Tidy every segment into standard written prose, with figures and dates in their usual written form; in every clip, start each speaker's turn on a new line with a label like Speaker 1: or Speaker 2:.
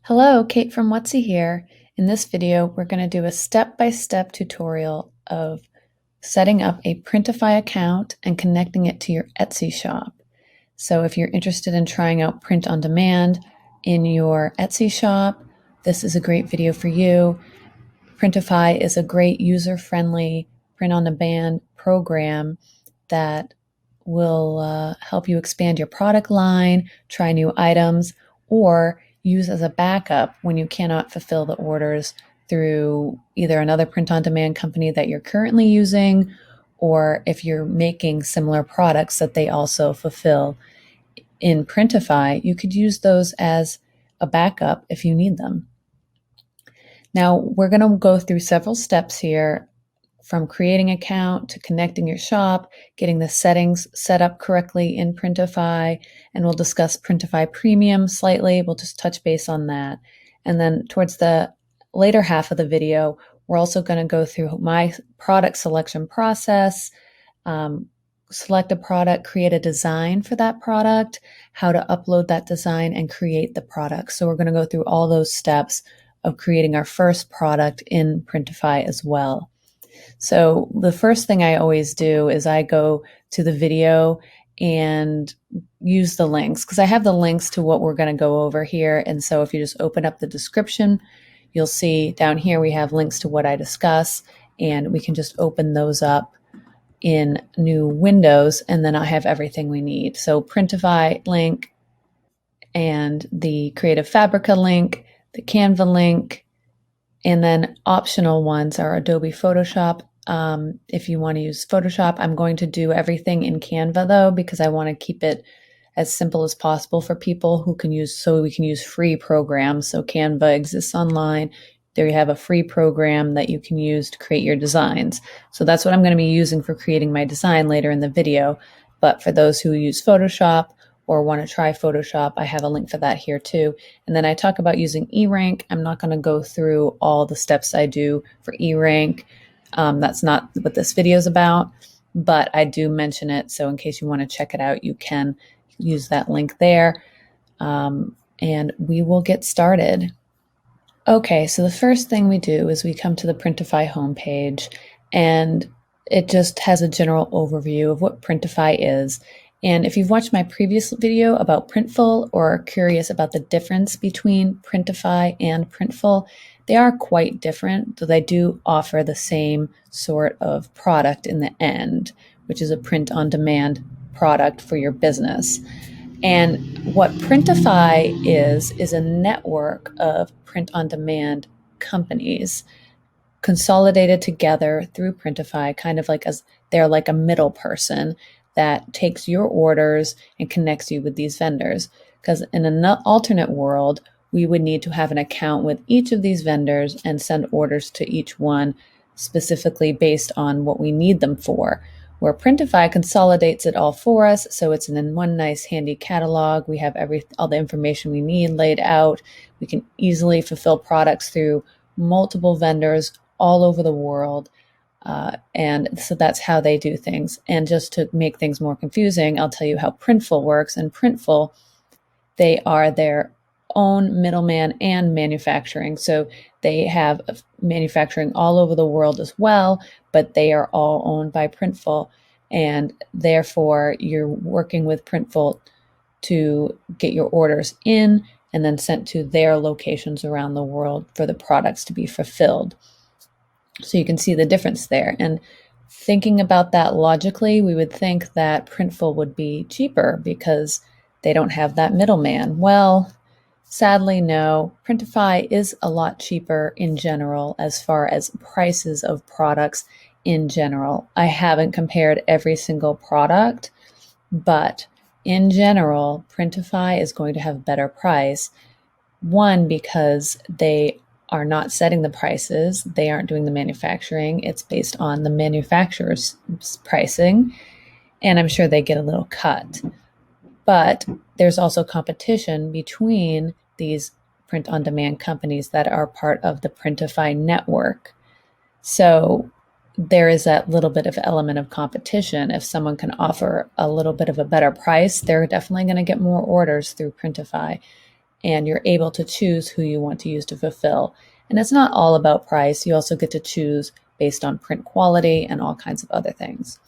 Speaker 1: Hello, Kate from Whatsy here. In this video, we're going to do a step-by-step tutorial of setting up a Printify account and connecting it to your Etsy shop. So if you're interested in trying out print on demand in your Etsy shop, this is a great video for you. Printify is a great user-friendly print on demand program that will help you expand your product line, try new items, or use as a backup when you cannot fulfill the orders through either another print on demand company that you're currently using, or if you're making similar products that they also fulfill in Printify, you could use those as a backup if you need them. Now, we're going to go through several steps here, from creating an account to connecting your shop, getting the settings set up correctly in Printify, and we'll discuss Printify Premium slightly. We'll just touch base on that. And then towards the later half of the video, we're also going to go through my product selection process, select a product, create a design for that product, how to upload that design, and create the product. So we're going to go through all those steps of creating our first product in Printify as well. So the first thing I always do is I go to the video and use the links, because I have the links to what we're going to go over here. And so if you just open up the description, you'll see down here we have links to what I discuss, and we can just open those up in new windows, and then I have everything we need. So Printify link and the Creative Fabrica link, the Canva link, and then optional ones are Adobe Photoshop. If you want to use Photoshop, I'm going to do everything in Canva though, because I want to keep it as simple as possible for people who can use, so we can use free programs. So Canva exists online. There you have a free program that you can use to create your designs. So that's what I'm going to be using for creating my design later in the video. But for those who use Photoshop or want to try Photoshop, I have a link for that here too. And then I talk about using eRank. I'm not going to go through all the steps I do for eRank. That's not what this video is about, but I do mention it. So in case you want to check it out, you can use that link there. And we will get started. Okay, so the first thing we do is we come to the Printify homepage, and it just has a general overview of what Printify is. And if you've watched my previous video about Printful or are curious about the difference between Printify and Printful, they are quite different, though they do offer the same sort of product in the end, which is a print-on-demand product for your business. And what Printify is a network of print-on-demand companies consolidated together through Printify, kind of like as they're like a middle person that takes your orders and connects you with these vendors. Because in an alternate world, we would need to have an account with each of these vendors and send orders to each one specifically based on what we need them for. Where Printify consolidates it all for us, so it's in one nice handy catalog. We have all the information we need laid out. We can easily fulfill products through multiple vendors all over the world. And so that's how they do things. And just to make things more confusing, I'll tell you how Printful works. And Printful, they are their own middleman and manufacturing. So they have manufacturing all over the world as well, but they are all owned by Printful. And therefore, you're working with Printful to get your orders in and then sent to their locations around the world for the products to be fulfilled. So you can see the difference there. And thinking about that logically, we would think that Printful would be cheaper because they don't have that middleman. Well, sadly, no. Printify is a lot cheaper in general as far as prices of products in general. I haven't compared every single product, but in general, Printify is going to have better price. One, because they are not setting the prices. They aren't doing the manufacturing. It's based on the manufacturer's pricing, and I'm sure they get a little cut. But there's also competition between these print-on-demand companies that are part of the Printify network. So there is that little bit of element of competition. If someone can offer a little bit of a better price, they're definitely going to get more orders through Printify. and you're able to choose who you want to use to fulfill. And it's not all about price. You also get to choose based on print quality and all kinds of other things.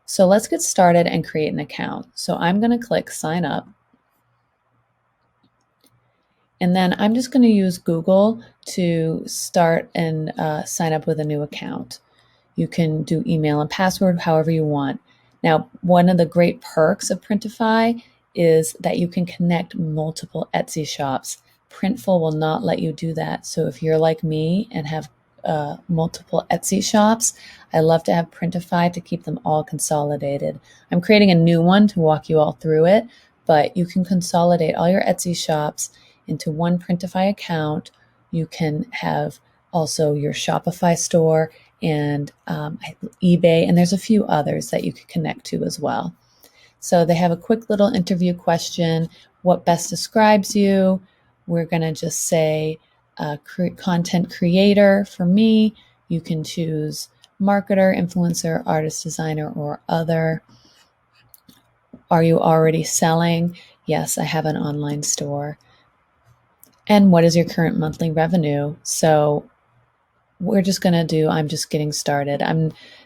Speaker 1: So let's get started and create an account. So I'm going to click sign up. And then I'm just going to use Google to start and sign up with a new account. You can do email and password however you want. Now, one of the great perks of Printify is that you can connect multiple Etsy shops. Printful will not let you do that. So if you're like me and have multiple Etsy shops, I love to have Printify to keep them all consolidated. I'm creating a new one to walk you all through it, but you can consolidate all your Etsy shops into one Printify account. You can have also your Shopify store and eBay, and there's a few others that you can connect to as well. So they have a quick little interview question. What best describes you? We're going to just say content creator for me. You can choose marketer, influencer, artist, designer, or other. Are you already selling? Yes, I have an online store. And what is your current monthly revenue? So we're just going to do, I'm just getting started.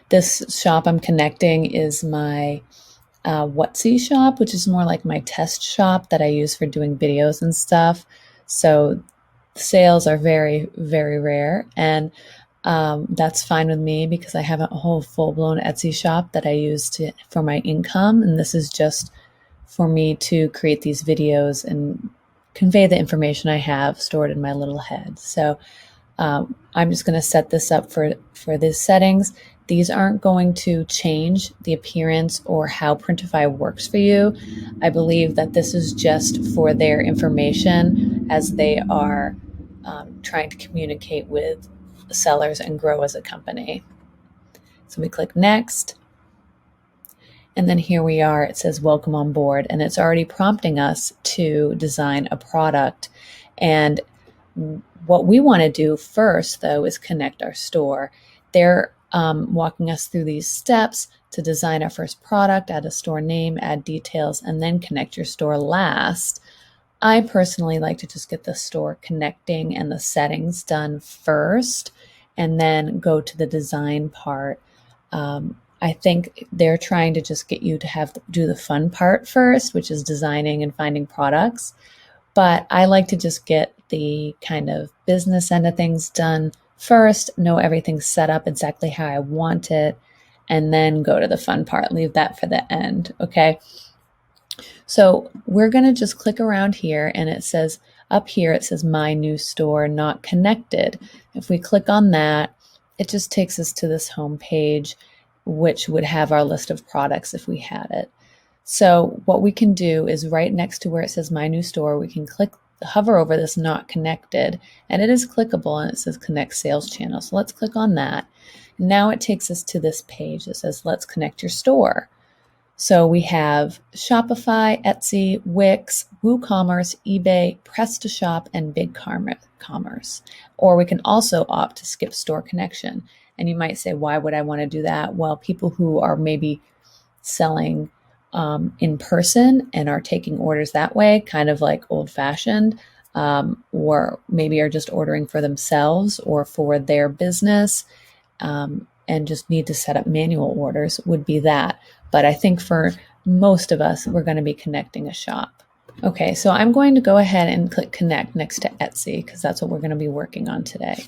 Speaker 1: This shop I'm connecting is my Whatsy shop, which is more like my test shop that I use for doing videos and stuff. So sales are very, very rare. And that's fine with me because I have a whole full-blown Etsy shop that I use for my income. And this is just for me to create these videos and convey the information I have stored in my little head. So I'm just going to set this up for these settings. These aren't going to change the appearance or how Printify works for you. I believe that this is just for their information as they are trying to communicate with sellers and grow as a company. So we click next. And then here we are, it says welcome on board, and it's already prompting us to design a product. And what we want to do first, though, is connect our store. They're walking us through these steps to design our first product, add a store name, add details, and then connect your store last. I personally like to just get the store connecting and the settings done first, and then go to the design part. I think they're trying to just get you to do the fun part first, which is designing and finding products. But I like to just get the kind of business end of things done first, know everything's set up exactly how I want it, and then go to the fun part. Leave that for the end, okay? So we're going to just click around here, and it says up here, it says my new store not connected. If we click on that, it just takes us to this home page, which would have our list of products if we had it. So what we can do is right next to where it says my new store, we can hover over this not connected, and it is clickable, and it says connect sales channel. So let's click on that. Now it takes us to this page that says let's connect your store. So we have Shopify, Etsy, Wix, WooCommerce, eBay, PrestaShop, and BigCommerce. Or we can also opt to skip store connection. And you might say, why would I want to do that? Well, people who are maybe selling in person and are taking orders that way, kind of like old-fashioned, or maybe are just ordering for themselves or for their business, and just need to set up manual orders, would be that. But I think for most of us, we're going to be connecting a shop. Okay, so I'm going to go ahead and click connect next to Etsy because that's what we're going to be working on today.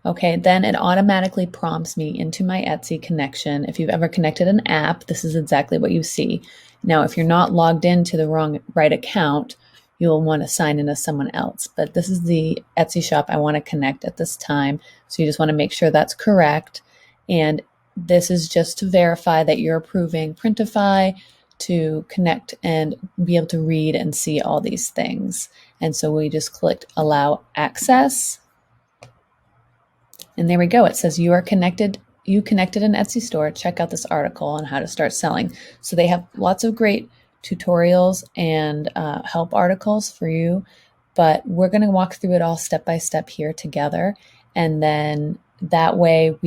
Speaker 1: Okay, then it automatically prompts me into my Etsy connection. If you've ever connected an app, this is exactly what you see. Now, if you're not logged into the right account, you'll want to sign in as someone else. But this is the Etsy shop I want to connect at this time. So you just want to make sure that's correct. And this is just to verify that you're approving Printify to connect and be able to read and see all these things. And so we just clicked allow access. And there we go. It says you connected an Etsy store. Check out this article on how to start selling. So they have lots of great tutorials and help articles for you, but we're going to walk through it all step by step here together. And then that way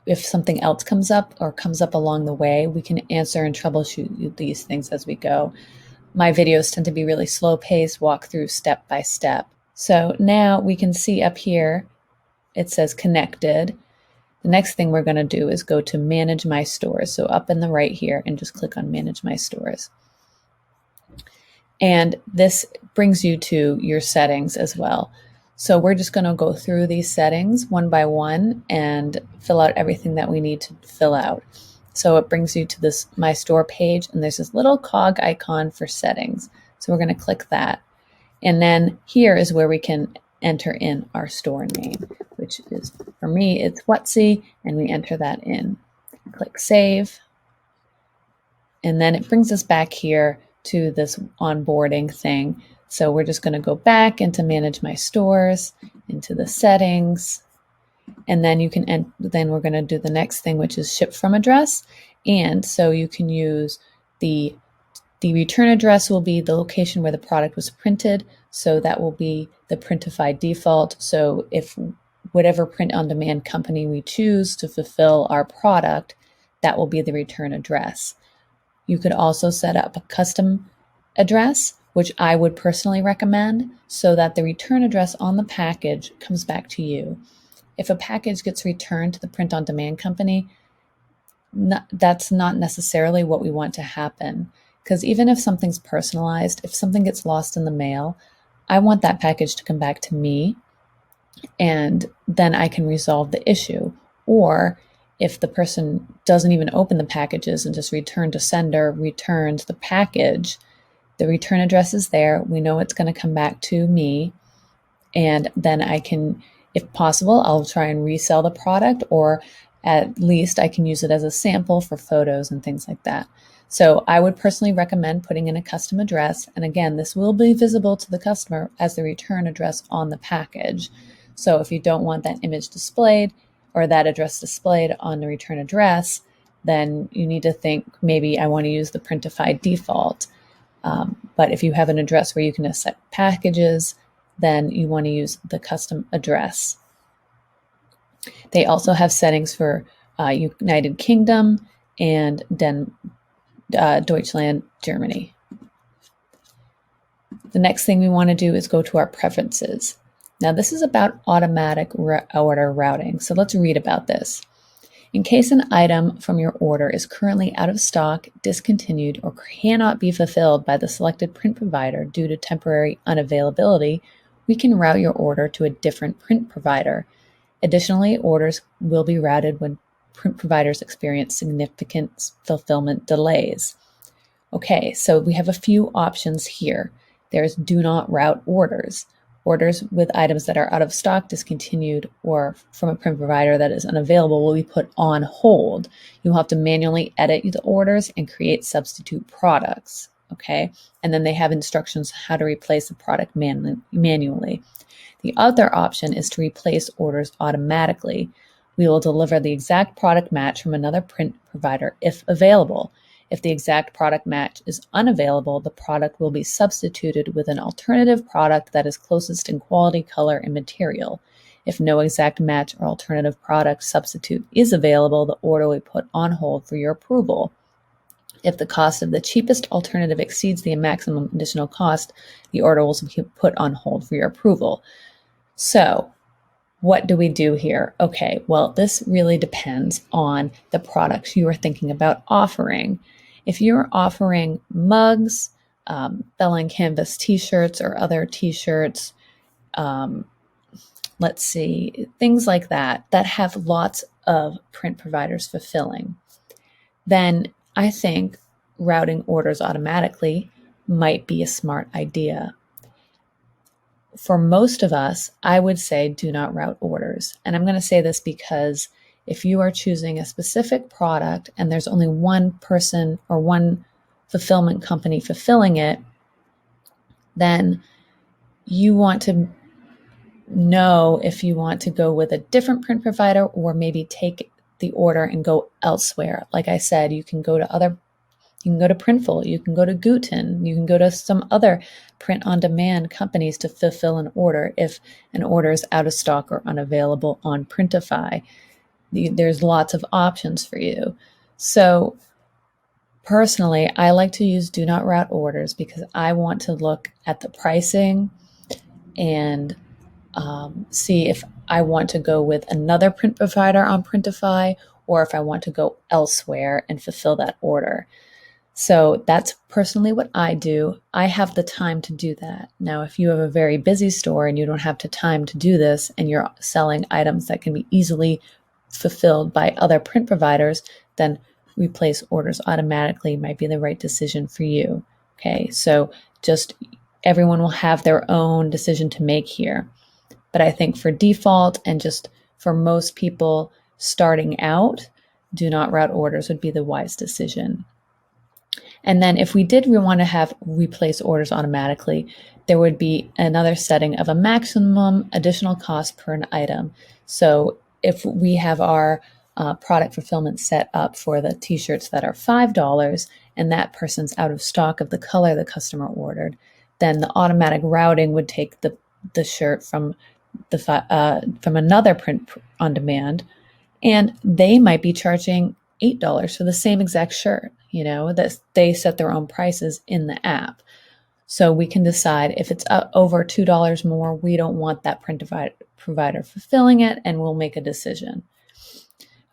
Speaker 1: if something else comes up along the way, we can answer and troubleshoot these things as we go. my videos tend to be really slow paced, walk through step by step. So now we can see up here, it says connected. The next thing we're going to do is go to manage my stores. So up in the right here and just click on manage my stores. And this brings you to your settings as well. So we're just going to go through these settings one by one and fill out everything that we need to fill out. So it brings you to this My Store page, and there's this little cog icon for settings. So we're going to click that. And then here is where we can enter in our store name, which is, for me, it's Whatsy, and we enter that in. Click Save. And then it brings us back here to this onboarding thing. So we're just going to go back into Manage My Stores, into the settings, and then you can then we're going to do the next thing, which is Ship From Address. And so you can use the return address will be the location where the product was printed. So that will be the Printify default. So if whatever print-on-demand company we choose to fulfill our product, that will be the return address. You could also set up a custom address, which I would personally recommend, so that the return address on the package comes back to you. If a package gets returned to the print-on-demand company, that's not necessarily what we want to happen. Because even if something's personalized, if something gets lost in the mail, I want that package to come back to me, and then I can resolve the issue. Or if the person doesn't even open the packages and just return to sender, returns the package, the return address is there. We know it's going to come back to me. And then I can, if possible, I'll try and resell the product, or at least I can use it as a sample for photos and things like that. So I would personally recommend putting in a custom address. And again, this will be visible to the customer as the return address on the package. So if you don't want that image displayed or that address displayed on the return address, then you need to think, maybe I want to use the Printify default. But if you have an address where you can accept packages, then you want to use the custom address. They also have settings for United Kingdom and Deutschland, Germany. The next thing we want to do is go to our preferences. Now this is about automatic order routing. So let's read about this. In case an item from your order is currently out of stock, discontinued, or cannot be fulfilled by the selected print provider due to temporary unavailability, we can route your order to a different print provider. Additionally, orders will be routed when print providers experience significant fulfillment delays. Okay, so we have a few options here. There's do not route orders. Orders with items that are out of stock, discontinued, or from a print provider that is unavailable will be put on hold. You'll have to manually edit the orders and create substitute products. Okay, and then they have instructions how to replace the product manually. The other option is to replace orders automatically. We will deliver the exact product match from another print provider if available. If the exact product match is unavailable, the product will be substituted with an alternative product that is closest in quality, color, and material. If no exact match or alternative product substitute is available, the order will be put on hold for your approval. If the cost of the cheapest alternative exceeds the maximum additional cost, the order will be put on hold for your approval. So, what do we do here? Okay, well, this really depends on the products you are thinking about offering. If you're offering mugs, Belling Canvas t-shirts or other t-shirts, let's see, things like that have lots of print providers fulfilling, then I think routing orders automatically might be a smart idea. For most of us, I would say do not route orders. And I'm going to say this because if you are choosing a specific product and there's only one person or one fulfillment company fulfilling it, then you want to know if you want to go with a different print provider or maybe take the order and go elsewhere. Like I said, you can go to Printful, you can go to Guten, you can go to some other print-on-demand companies to fulfill an order if an order is out of stock or unavailable on Printify. There's lots of options for you. So Personally, I like to use do not route orders because I want to look at the pricing and see if I want to go with another print provider on Printify or if I want to go elsewhere and fulfill that order. So that's personally what I do. I have the time to do that. Now, if you have a very busy store and you don't have the time to do this and you're selling items that can be easily fulfilled by other print providers, then replace orders automatically might be the right decision for you. Okay, so just everyone will have their own decision to make here. But I think for default and just for most people starting out, do not route orders would be the wise decision. And then if we did want to have replace orders automatically, there would be another setting of a maximum additional cost per an item. So if we have our product fulfillment set up for the t-shirts that are $5 and that person's out of stock of the color the customer ordered, then the automatic routing would take the shirt from another print on demand, and they might be charging $8 for the same exact shirt. That they set their own prices in the app. So we can decide if it's over $2 more, we don't want that print provider fulfilling it, and we'll make a decision.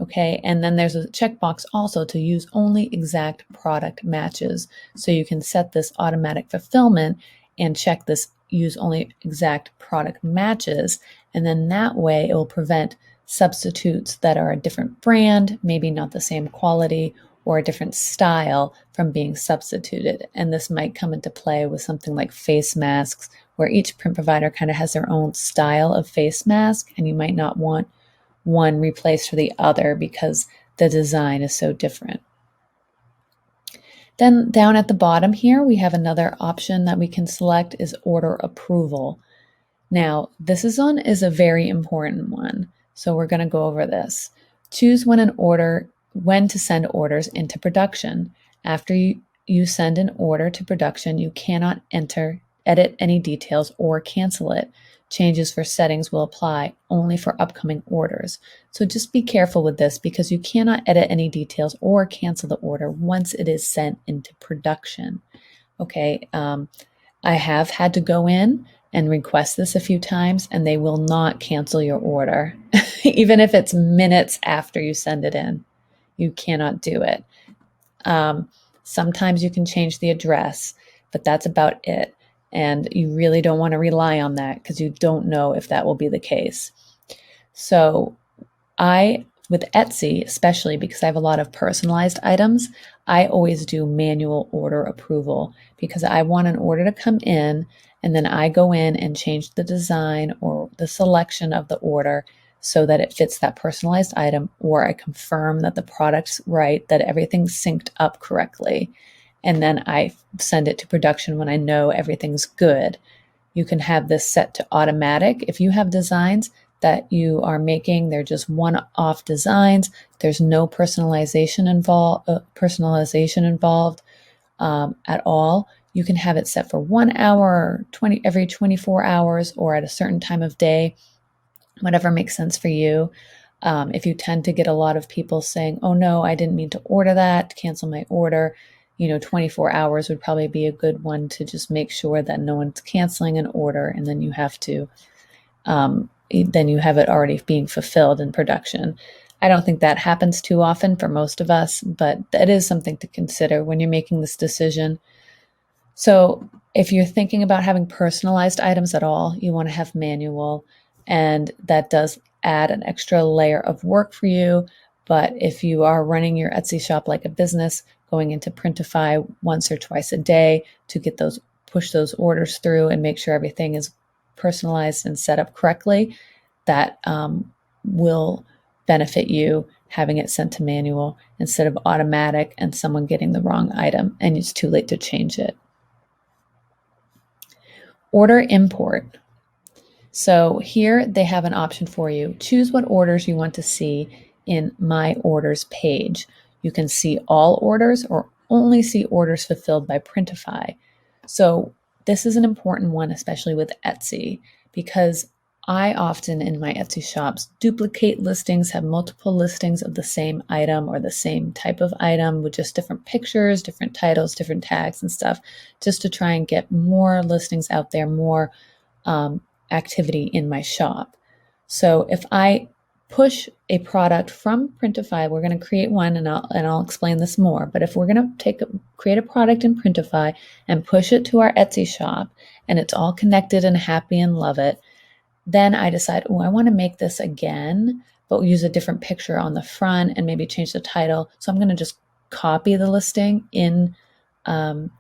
Speaker 1: Okay, and then there's a checkbox also to use only exact product matches. So you can set this automatic fulfillment and check this use only exact product matches. And then that way it will prevent substitutes that are a different brand, maybe not the same quality, or a different style from being substituted. And this might come into play with something like face masks, where each print provider kind of has their own style of face mask, and you might not want one replaced for the other because the design is so different. Then down at the bottom here, we have another option that we can select is order approval. Now, this is a very important one. So we're going to go over this. Choose when to send orders into production. After you send an order to production, you cannot edit any details or cancel it. Changes for settings will apply only for upcoming orders. So just be careful with this because you cannot edit any details or cancel the order once it is sent into production. Okay, I have had to go in and request this a few times, and they will not cancel your order. Even if it's minutes after you send it in, you cannot do it. Sometimes you can change the address, but that's about it. And you really don't want to rely on that because you don't know if that will be the case. So with Etsy, especially because I have a lot of personalized items, I always do manual order approval because I want an order to come in and then I go in and change the design or the selection of the order so that it fits that personalized item, or I confirm that the product's right, that everything's synced up correctly. And then I send it to production when I know everything's good. You can have this set to automatic. If you have designs that you are making, they're just one-off designs. There's no personalization involved at all. You can have it set for 1 hour, every 24 hours, or at a certain time of day, whatever makes sense for you. If you tend to get a lot of people saying, "Oh no, I didn't mean to order that, cancel my order," 24 hours would probably be a good one to just make sure that no one's canceling an order, and then you have it already being fulfilled in production. I don't think that happens too often for most of us, but that is something to consider when you're making this decision. So if you're thinking about having personalized items at all, you want to have manual, and that does add an extra layer of work for you. But if you are running your Etsy shop like a business, going into Printify once or twice a day to push those orders through and make sure everything is personalized and set up correctly, that will benefit you having it sent to manual instead of automatic and someone getting the wrong item and it's too late to change it. Order import. So here they have an option for you. Choose what orders you want to see in My Orders page. You can see all orders or only see orders fulfilled by Printify. So this is an important one, especially with Etsy, because I often in my Etsy shops duplicate listings, have multiple listings of the same item or the same type of item with just different pictures, different titles, different tags and stuff, just to try and get more listings out there, more activity in my shop. So if I push a product from Printify, we're going to create one, and I'll explain this more. But if we're going to create a product in Printify and push it to our Etsy shop, and it's all connected and happy and love it, then I decide, oh, I want to make this again, but we'll use a different picture on the front and maybe change the title. So I'm going to just copy the listing in the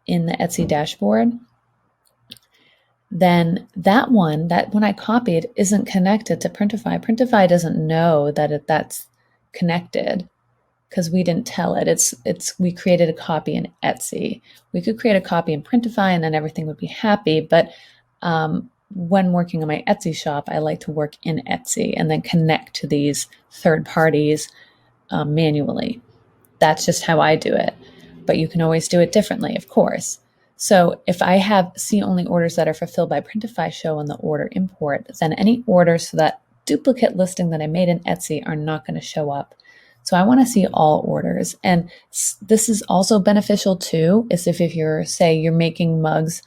Speaker 1: Etsy dashboard. Then that one I copied isn't connected to Printify. Printify doesn't know that that's connected because we didn't tell it. We created a copy in Etsy. We could create a copy in Printify and then everything would be happy. But when working on my Etsy shop, I like to work in Etsy and then connect to these third parties manually. That's just how I do it. But you can always do it differently, of course. So if I have see-only orders that are fulfilled by Printify show on the order import, then any orders for that duplicate listing that I made in Etsy are not going to show up. So I want to see all orders. And this is also beneficial too, is if you're making mugs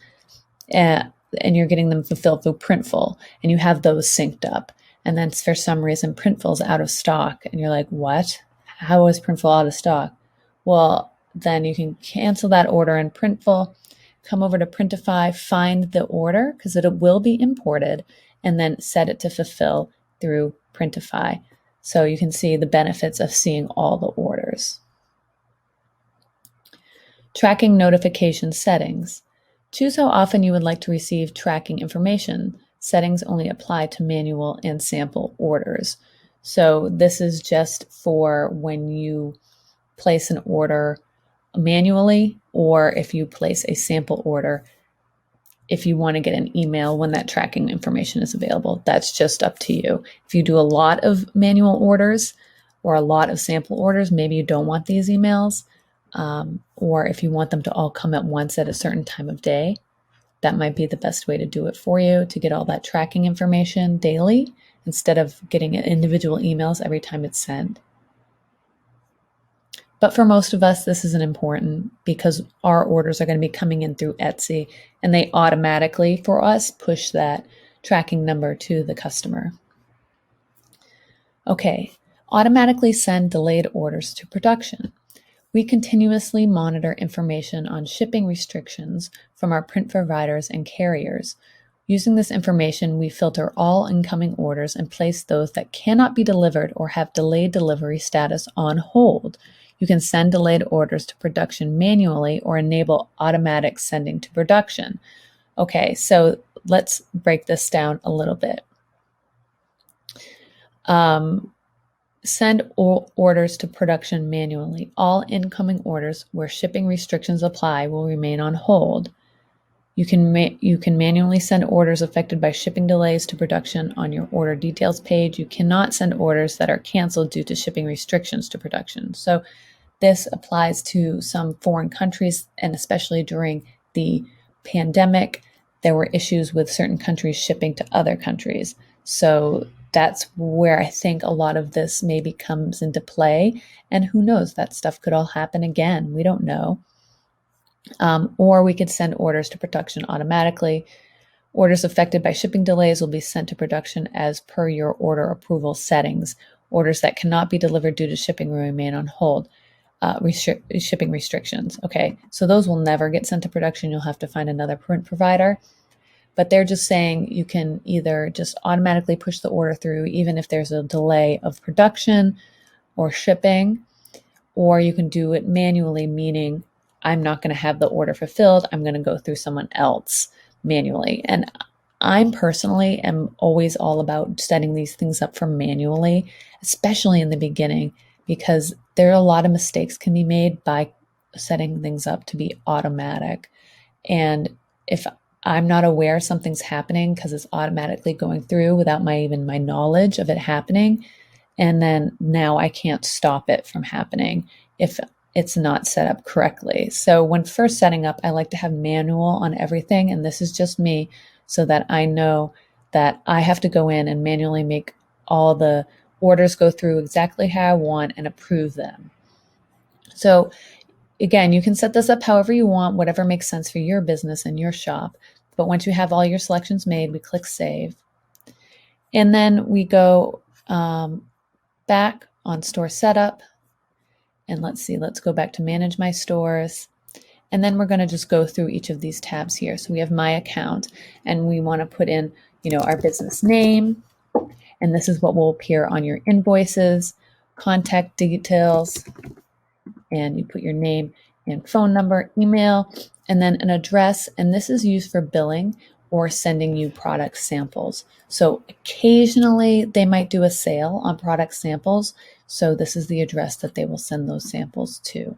Speaker 1: and you're getting them fulfilled through Printful and you have those synced up. And then for some reason, Printful's out of stock. And you're like, what? How is Printful out of stock? Well, then you can cancel that order in Printful, come over to Printify, find the order because it will be imported, and then set it to fulfill through Printify. So you can see the benefits of seeing all the orders. Tracking notification settings. Choose how often you would like to receive tracking information. Settings only apply to manual and sample orders. So this is just for when you place an order manually, or if you place a sample order, if you want to get an email when that tracking information is available. That's just up to you. If you do a lot of manual orders or a lot of sample orders, maybe you don't want these emails, or if you want them to all come at once at a certain time of day, that might be the best way to do it for you, to get all that tracking information daily instead of getting individual emails every time it's sent. But for most of us, this isn't important because our orders are going to be coming in through Etsy, and they automatically, for us, push that tracking number to the customer. Okay, automatically send delayed orders to production. We continuously monitor information on shipping restrictions from our print providers and carriers. Using this information, we filter all incoming orders and place those that cannot be delivered or have delayed delivery status on hold. You can send delayed orders to production manually or enable automatic sending to production. Okay, so let's break this down a little bit. Send orders to production manually. All incoming orders where shipping restrictions apply will remain on hold. You can manually send orders affected by shipping delays to production on your order details page. You cannot send orders that are canceled due to shipping restrictions to production. So this applies to some foreign countries, and especially during the pandemic, there were issues with certain countries shipping to other countries. So that's where I think a lot of this maybe comes into play. And who knows, that stuff could all happen again. We don't know. Or we could send orders to production automatically. Orders affected by shipping delays will be sent to production as per your order approval settings. Orders that cannot be delivered due to shipping will remain on hold. Shipping restrictions. Okay, so those will never get sent to production. You'll have to find another print provider. But they're just saying you can either just automatically push the order through, even if there's a delay of production or shipping, or you can do it manually, meaning I'm not going to have the order fulfilled. I'm going to go through someone else manually. And I'm personally am always all about setting these things up for manually, especially in the beginning, because there are a lot of mistakes can be made by setting things up to be automatic. And if I'm not aware something's happening because it's automatically going through without my knowledge of it happening, and then now I can't stop it from happening if it's not set up correctly. So when first setting up, I like to have manual on everything, and this is just me, so that I know that I have to go in and manually make all the orders go through exactly how I want and approve them. So again, you can set this up however you want, whatever makes sense for your business and your shop. But once you have all your selections made, we click Save. And then we go back on Store Setup. And let's go back to Manage My Stores. And then we're going to just go through each of these tabs here. So we have My Account, and we want to put in, our business name. And this is what will appear on your invoices, contact details, and you put your name and phone number, email, and then an address. And this is used for billing or sending you product samples. So occasionally they might do a sale on product samples. So this is the address that they will send those samples to.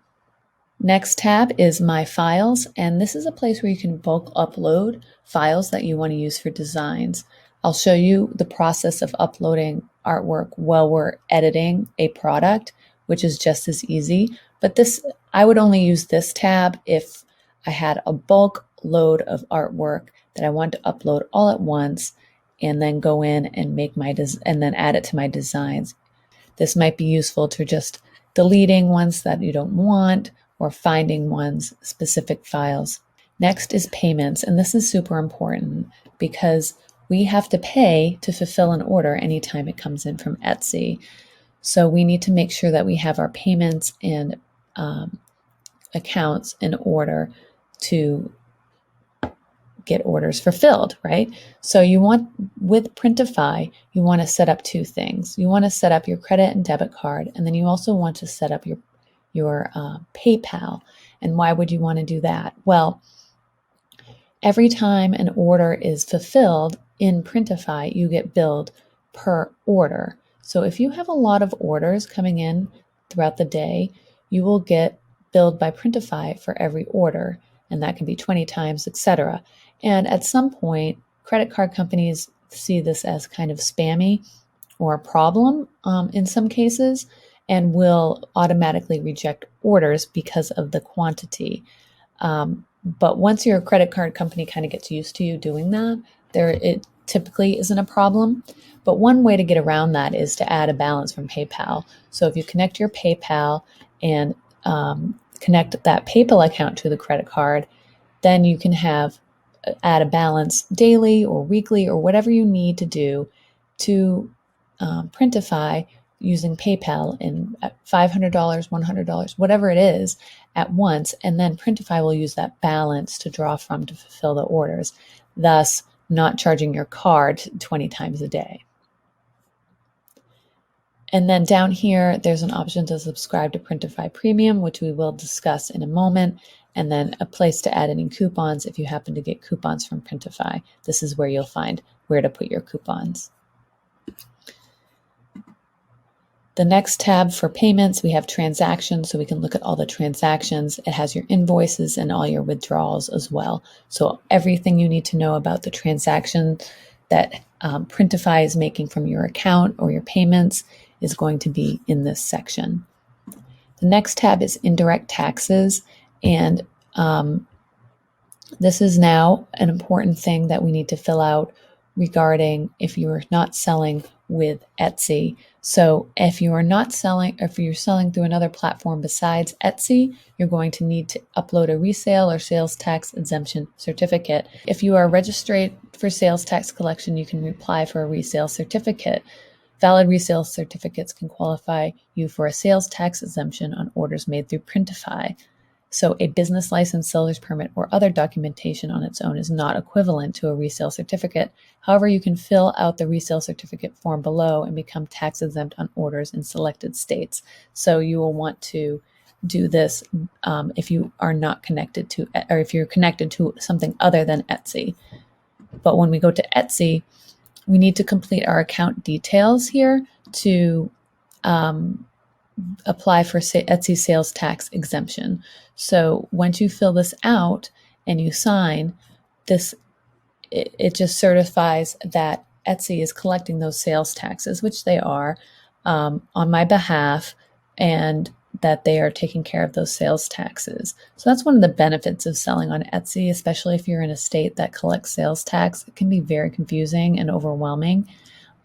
Speaker 1: Next tab is My Files, and this is a place where you can bulk upload files that you want to use for designs. I'll show you the process of uploading artwork while we're editing a product, which is just as easy. But I would only use this tab if I had a bulk load of artwork that I want to upload all at once, and then go in and and then add it to my designs. This might be useful to just deleting ones that you don't want or finding specific files. Next is payments, and this is super important because we have to pay to fulfill an order anytime it comes in from Etsy. So we need to make sure that we have our payments and accounts in order to get orders fulfilled, right? So with Printify, you want to set up two things. You want to set up your credit and debit card, and then you also want to set up your PayPal. And why would you want to do that? Well, every time an order is fulfilled in Printify, you get billed per order. So if you have a lot of orders coming in throughout the day, you will get billed by Printify for every order, and that can be 20 times, etc. And at some point, credit card companies see this as kind of spammy or a problem in some cases, and will automatically reject orders because of the quantity. But once your credit card company kind of gets used to you doing that, it typically isn't a problem. But one way to get around that is to add a balance from PayPal. So if you connect your PayPal and connect that PayPal account to the credit card, then you can add a balance daily or weekly or whatever you need to do to Printify using PayPal in $500, $100, whatever it is at once. And then Printify will use that balance to draw from to fulfill the orders, thus not charging your card 20 times a day. And then down here, there's an option to subscribe to Printify Premium, which we will discuss in a moment, and then a place to add any coupons if you happen to get coupons from Printify. This is where you'll find where to put your coupons. The next tab for payments, we have transactions, so we can look at all the transactions. It has your invoices and all your withdrawals as well. So everything you need to know about the transaction that Printify is making from your account or your payments is going to be in this section. The next tab is indirect taxes, and this is now an important thing that we need to fill out regarding if you are not selling with Etsy. So if you are not selling, or if you're selling through another platform besides Etsy, you're going to need to upload a resale or sales tax exemption certificate. If you are registered for sales tax collection, you can apply for a resale certificate. Valid resale certificates can qualify you for a sales tax exemption on orders made through Printify. So a business license, seller's permit, or other documentation on its own is not equivalent to a resale certificate. However, you can fill out the resale certificate form below and become tax exempt on orders in selected states. So you will want to do this if you are not connected to, or if you're connected to something other than Etsy. But when we go to Etsy, we need to complete our account details here to apply for Etsy sales tax exemption. So once you fill this out and you sign this, it just certifies that Etsy is collecting those sales taxes, which they are, on my behalf, and that they are taking care of those sales taxes. So that's one of the benefits of selling on Etsy, especially if you're in a state that collects sales tax. It can be very confusing and overwhelming.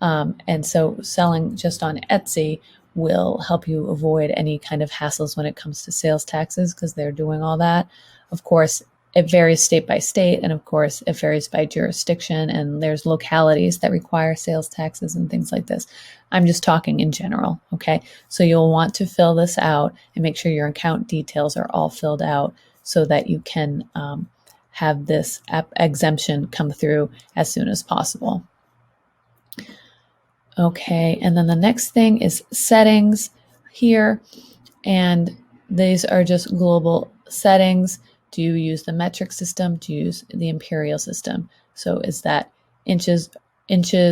Speaker 1: And so selling just on Etsy will help you avoid any kind of hassles when it comes to sales taxes because they're doing all that. Of course, it varies state by state, and of course, it varies by jurisdiction, and there's localities that require sales taxes and things like this. I'm just talking in general, okay? So you'll want to fill this out and make sure your account details are all filled out so that you can have this exemption come through as soon as possible. Okay, and then the next thing is settings here, and these are just global settings. Do you use the metric system? Do you use the imperial system? So is that inches,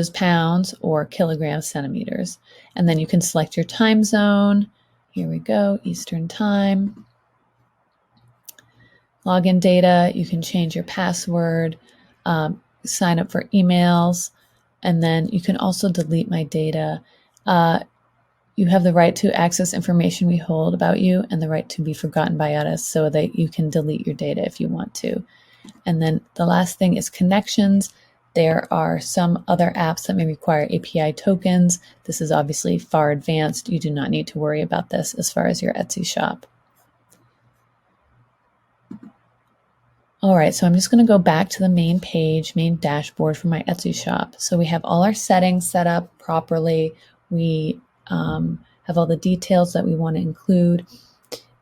Speaker 1: pounds, or kilograms, centimeters? And then you can select your time zone. Here we go, Eastern time. Login data, you can change your password, sign up for emails, and then you can also delete my data. You have the right to access information we hold about you and the right to be forgotten by us so that you can delete your data if you want to. And then the last thing is connections. There are some other apps that may require API tokens. This is obviously far advanced. You do not need to worry about this as far as your Etsy shop. All right, so I'm just going to go back to the main page, main dashboard for my Etsy shop. So we have all our settings set up properly. We have all the details that we want to include,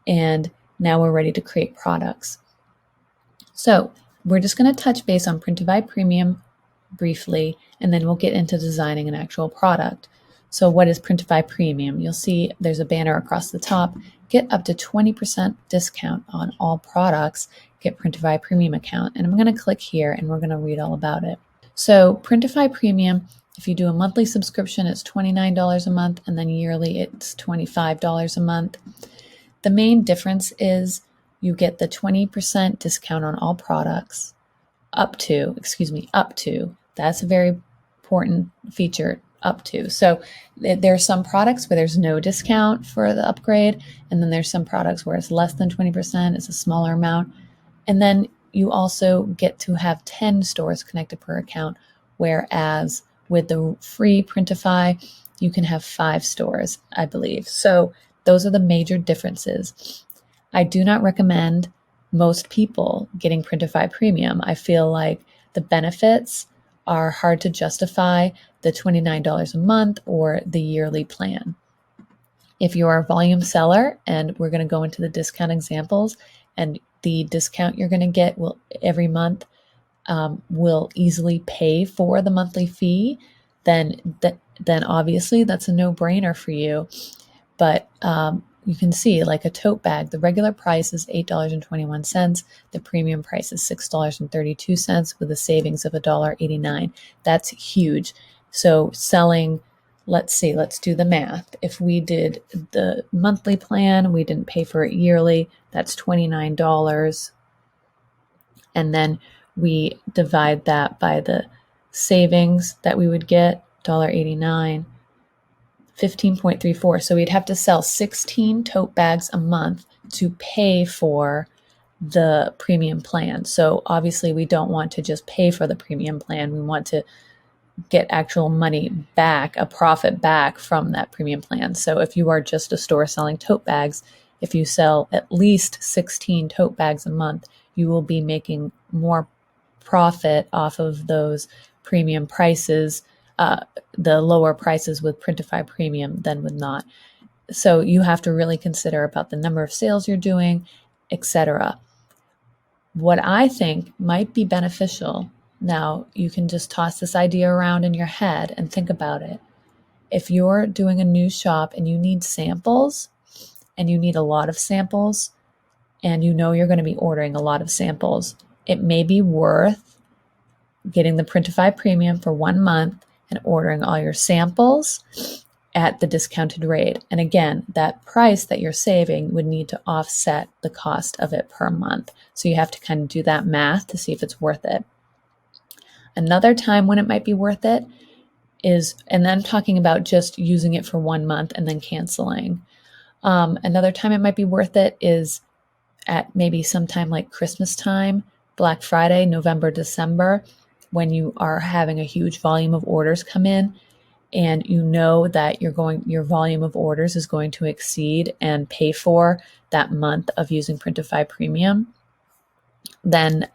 Speaker 1: and now we're ready to create products. So we're just going to touch base on Printify Premium briefly, and then we'll get into designing an actual product. So what is Printify Premium? You'll see there's a banner across the top. Get up to 20% discount on all products. Get Printify Premium account. And I'm going to click here and we're going to read all about it. So Printify Premium, if you do a monthly subscription, it's $29 a month, and then yearly it's $25 a month. The main difference is you get the 20% discount on all products up to, that's a very important feature, up to. So there are some products where there's no discount for the upgrade, and then there's some products where it's less than 20%, it's a smaller amount. And then you also get to have 10 stores connected per account, whereas with the free Printify, you can have 5 stores, I believe. So those are the major differences. I do not recommend most people getting Printify Premium. I feel like the benefits are hard to justify the $29 a month or the yearly plan. If you are a volume seller, and we're going to go into the discount examples, and the discount you're going to get will every month will easily pay for the monthly fee, then obviously that's a no-brainer for you. But you can see, like a tote bag, the regular price is $8.21. The premium price is $6.32 with a savings of $1.89. That's huge. So selling, let's do the math. If we did the monthly plan, we didn't pay for it yearly, that's $29. And then we divide that by the savings that we would get, $1.89. 15.34. So we'd have to sell 16 tote bags a month to pay for the premium plan. So obviously we don't want to just pay for the premium plan. We want to get actual money back, a profit back from that premium plan. So if you are just a store selling tote bags, if you sell at least 16 tote bags a month, you will be making more profit off of those premium prices, the lower prices with Printify Premium than with not. So you have to really consider about the number of sales you're doing, etc. What I think might be beneficial, now you can just toss this idea around in your head and think about it. If you're doing a new shop and you need samples, and you need a lot of samples, and you know you're going to be ordering a lot of samples, it may be worth getting the Printify Premium for 1 month and ordering all your samples at the discounted rate. And again, that price that you're saving would need to offset the cost of it per month. So you have to kind of do that math to see if it's worth it. Another time when it might be worth it is, and then I'm talking about just using it for 1 month and then canceling. Another time it might be worth it is at maybe sometime like Christmas time, Black Friday, November, December, when you are having a huge volume of orders come in and you know that your volume of orders is going to exceed and pay for that month of using Printify Premium, then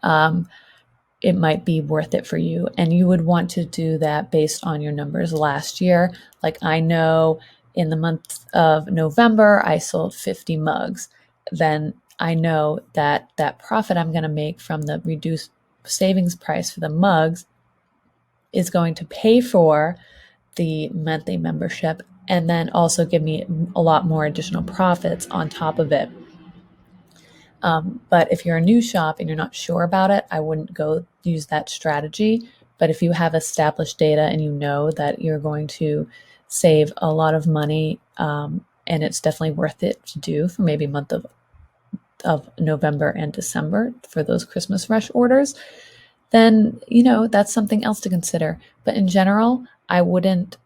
Speaker 1: it might be worth it for you. And you would want to do that based on your numbers last year. Like I know in the month of November, I sold 50 mugs. Then I know that that profit I'm going to make from the reduced savings price for the mugs is going to pay for the monthly membership and then also give me a lot more additional profits on top of it. But if you're a new shop and you're not sure about it, I wouldn't go use that strategy. But if you have established data and you know that you're going to save a lot of money, and it's definitely worth it to do for maybe a month of November and December for those Christmas rush orders, then, that's something else to consider. But in general, I wouldn't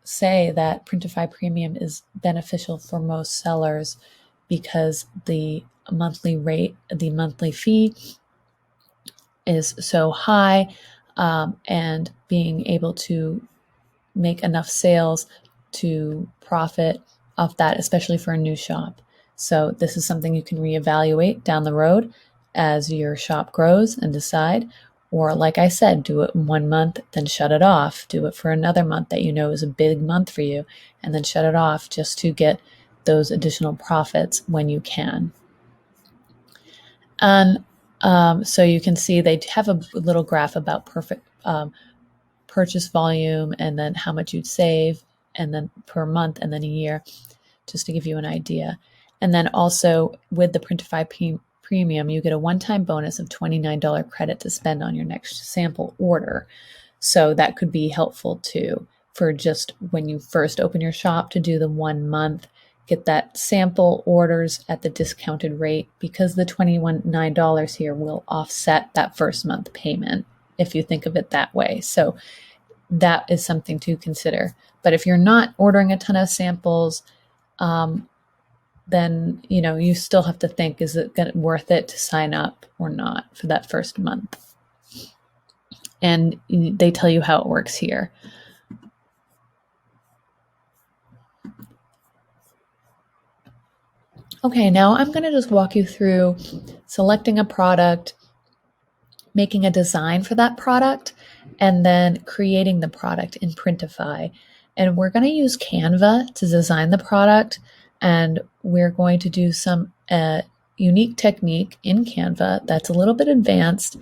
Speaker 1: say that Printify Premium is beneficial for most sellers because the monthly fee is so high, and being able to make enough sales to profit off that, especially for a new shop. So this is something you can reevaluate down the road as your shop grows and decide. Or like I said, do it in 1 month, then shut it off. Do it for another month that you know is a big month for you, and then shut it off just to get those additional profits when you can. And so you can see they have a little graph about perfect purchase volume and then how much you'd save and then per month and then a year, just to give you an idea. And then also with the Printify Premium, you get a one-time bonus of $29 credit to spend on your next sample order. So that could be helpful too for just when you first open your shop to do the 1 month, get that sample orders at the discounted rate, because the $29 here will offset that first month payment if you think of it that way. So that is something to consider. But if you're not ordering a ton of samples, then you still have to think, is it worth it to sign up or not for that first month? And they tell you how it works here. Okay, now I'm going to just walk you through selecting a product, making a design for that product, and then creating the product in Printify. And we're going to use Canva to design the product, and we're going to do some unique technique in Canva that's a little bit advanced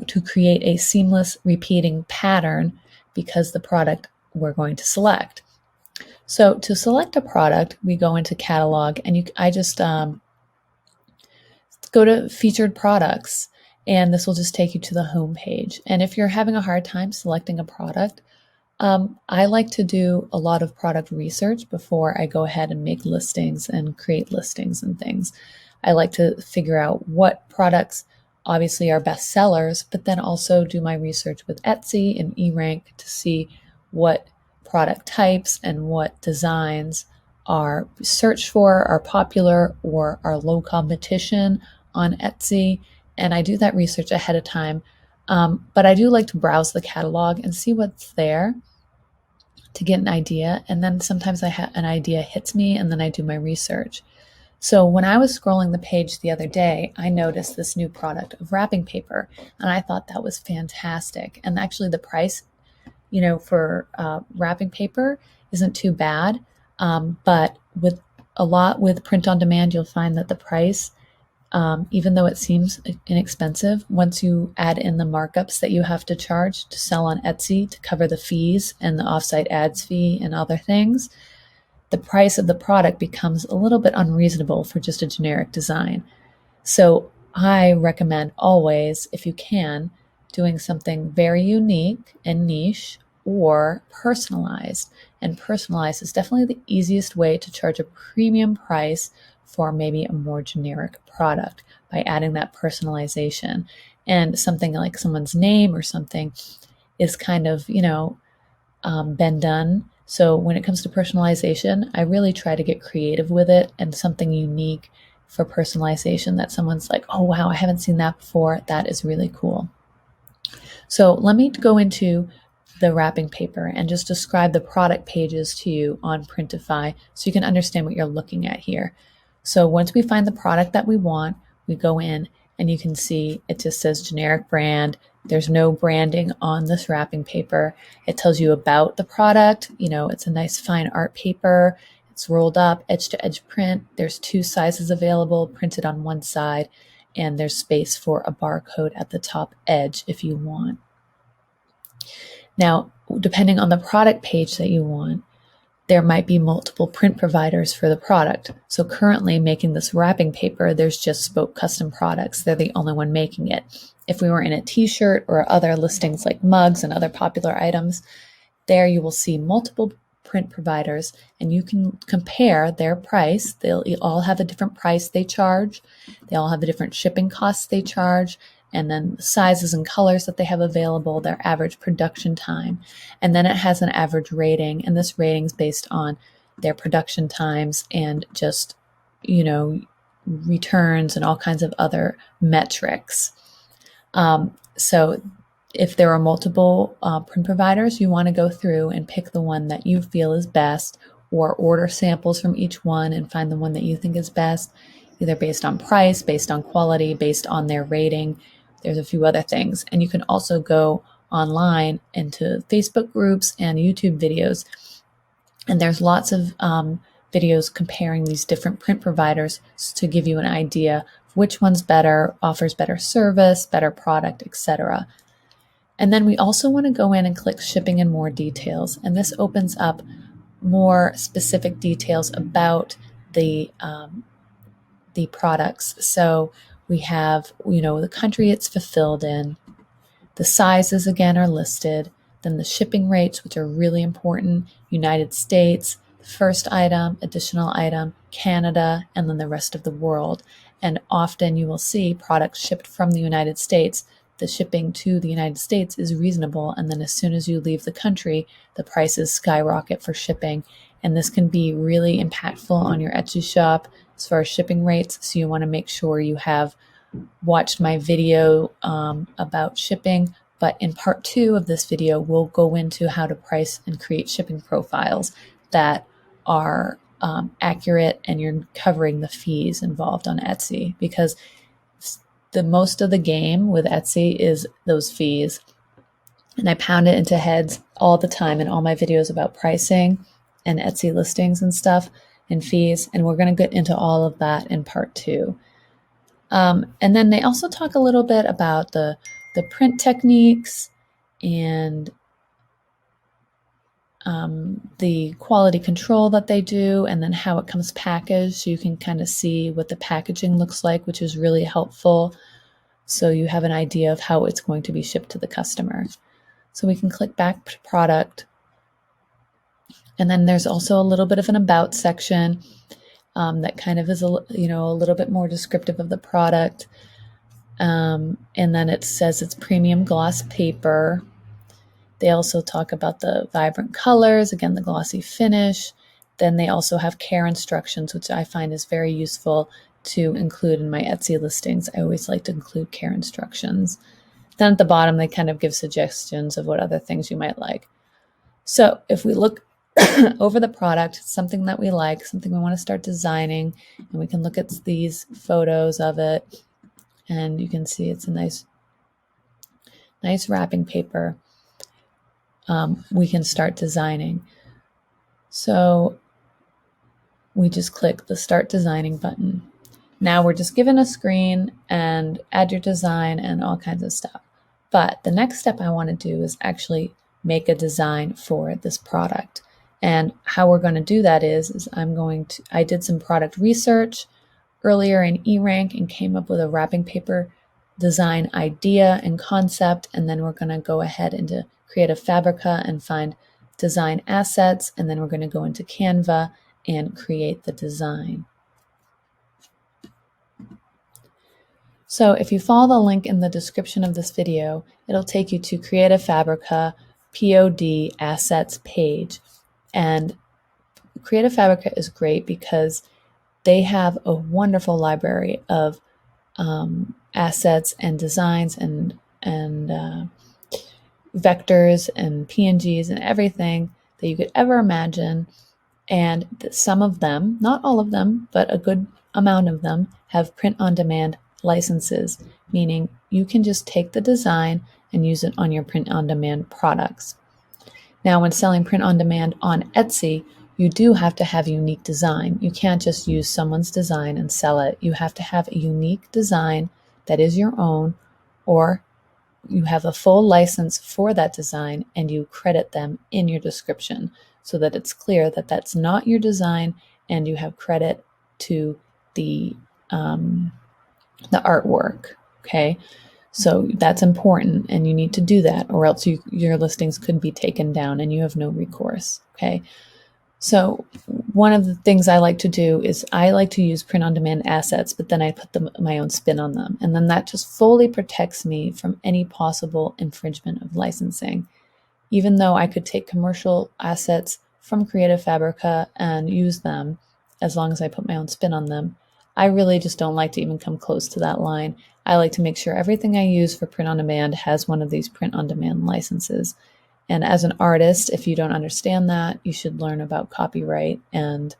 Speaker 1: to create a seamless repeating pattern because the product we're going to select. So to select a product, we go into catalog, and I just go to featured products, and this will just take you to the home page. And if you're having a hard time selecting a product, I like to do a lot of product research before I go ahead and make listings and create listings and things. I like to figure out what products obviously are best sellers, but then also do my research with Etsy and eRank to see what product types and what designs are searched for, are popular, or are low competition on Etsy. And I do that research ahead of time. But I do like to browse the catalog and see what's there to get an idea. And then sometimes an idea hits me, and then I do my research. So when I was scrolling the page the other day, I noticed this new product of wrapping paper, and I thought that was fantastic. And actually the price, for wrapping paper isn't too bad. But with print on demand, you'll find that the price, even though it seems inexpensive, once you add in the markups that you have to charge to sell on Etsy to cover the fees and the offsite ads fee and other things, the price of the product becomes a little bit unreasonable for just a generic design. So I recommend always, if you can, doing something very unique and niche or personalized. And personalized is definitely the easiest way to charge a premium price for maybe a more generic product by adding that personalization. And something like someone's name or something is kind of, been done So when it comes to personalization, I really try to get creative with it and something unique for personalization that someone's like, oh, wow, I haven't seen that before. That is really cool. So let me go into the wrapping paper and just describe the product pages to you on Printify so you can understand what you're looking at here. So once we find the product that we want, we go in and you can see it just says generic brand. There's no branding on this wrapping paper. It tells you about the product. You know, it's a nice fine art paper. It's rolled up, edge to edge print. There's 2 sizes available, printed on one side, and there's space for a barcode at the top edge if you want. Now, depending on the product page that you want, there might be multiple print providers for the product. So currently making this wrapping paper, there's just Spoke Custom Products. They're the only one making it. If we were in a t-shirt or other listings like mugs and other popular items, there you will see multiple print providers and you can compare their price. They'll all have a different price they charge. They all have a different shipping costs they charge, and then the sizes and colors that they have available, their average production time. And then it has an average rating, and this rating is based on their production times and just, you know, returns and all kinds of other metrics. So if there are multiple print providers, you want to go through and pick the one that you feel is best, or order samples from each one and find the one that you think is best, either based on price, based on quality, based on their rating. There's a few other things. And you can also go online into Facebook groups and YouTube videos. And there's lots of videos comparing these different print providers to give you an idea of which one's better, offers better service, better product, etc. And then we also want to go in and click shipping and more details. And this opens up more specific details about the products. So we have, the country it's fulfilled in, the sizes again are listed, then the shipping rates, which are really important, United States, first item, additional item, Canada, and then the rest of the world. And often you will see products shipped from the United States. The shipping to the United States is reasonable, and then as soon as you leave the country, the prices skyrocket for shipping. And this can be really impactful on your Etsy shop as far as shipping rates. So you want to make sure you have watched my video about shipping. But in part 2 of this video, we'll go into how to price and create shipping profiles that are accurate, and you're covering the fees involved on Etsy, because the most of the game with Etsy is those fees. And I pound it into heads all the time in all my videos about pricing and Etsy listings and stuff and fees. And we're going to get into all of that in part 2. And then they also talk a little bit about the print techniques and the quality control that they do, and then how it comes packaged. So you can kind of see what the packaging looks like, which is really helpful. So you have an idea of how it's going to be shipped to the customer. So we can click back to product. And then there's also a little bit of an about section that kind of is a little bit more descriptive of the product. And then it says it's premium gloss paper. They also talk about the vibrant colors, again, the glossy finish. Then they also have care instructions, which I find is very useful to include in my Etsy listings. I always like to include care instructions. Then at the bottom, they kind of give suggestions of what other things you might like. So if we look over the product, something that we like, something we want to start designing, and we can look at these photos of it, and you can see it's a nice wrapping paper. We can start designing. So we just click the Start Designing button. Now we're just given a screen and add your design and all kinds of stuff. But the next step I want to do is actually make a design for this product. And how we're going to do that is I did some product research earlier in eRank and came up with a wrapping paper design idea and concept. And then we're going to go ahead into Creative Fabrica and find design assets. And then we're going to go into Canva and create the design. So if you follow the link in the description of this video, it'll take you to Creative Fabrica POD Assets page. And Creative Fabrica is great because they have a wonderful library of assets and designs and vectors and PNGs and everything that you could ever imagine. And some of them, not all of them, but a good amount of them, have print-on-demand licenses, meaning you can just take the design and use it on your print-on-demand products. Now, when selling print-on-demand on Etsy, you do have to have unique design. You can't just use someone's design and sell it. You have to have a unique design that is your own, or you have a full license for that design and you credit them in your description so that it's clear that that's not your design and you have credit to the artwork. Okay, so that's important and you need to do that, or else your listings could be taken down and you have no recourse. Okay, so one of the things I like to do is I like to use print-on-demand assets, but then I put my own spin on them. And then that just fully protects me from any possible infringement of licensing. Even though I could take commercial assets from Creative Fabrica and use them, as long as I put my own spin on them, I really just don't like to even come close to that line. I like to make sure everything I use for print-on-demand has one of these print-on-demand licenses. And as an artist, if you don't understand that, you should learn about copyright and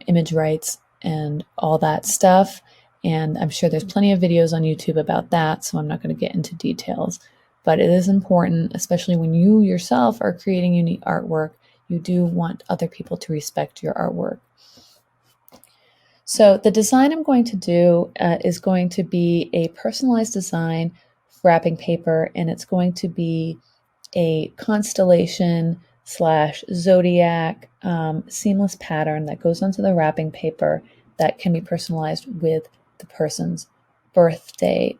Speaker 1: image rights and all that stuff. And I'm sure there's plenty of videos on YouTube about that, so I'm not going to get into details. But it is important, especially when you yourself are creating unique artwork, you do want other people to respect your artwork. So the design I'm going to do is going to be a personalized design wrapping paper, and it's going to be a constellation / zodiac seamless pattern that goes onto the wrapping paper that can be personalized with the person's birthday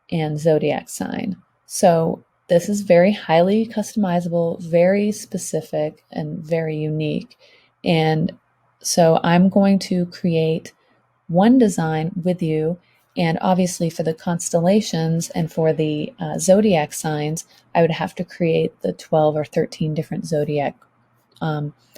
Speaker 1: and zodiac sign. So this is very highly customizable, very specific, and very unique. And so I'm going to create one design with you. And obviously for the constellations and for the zodiac signs, I would have to create the 12 or 13 different zodiac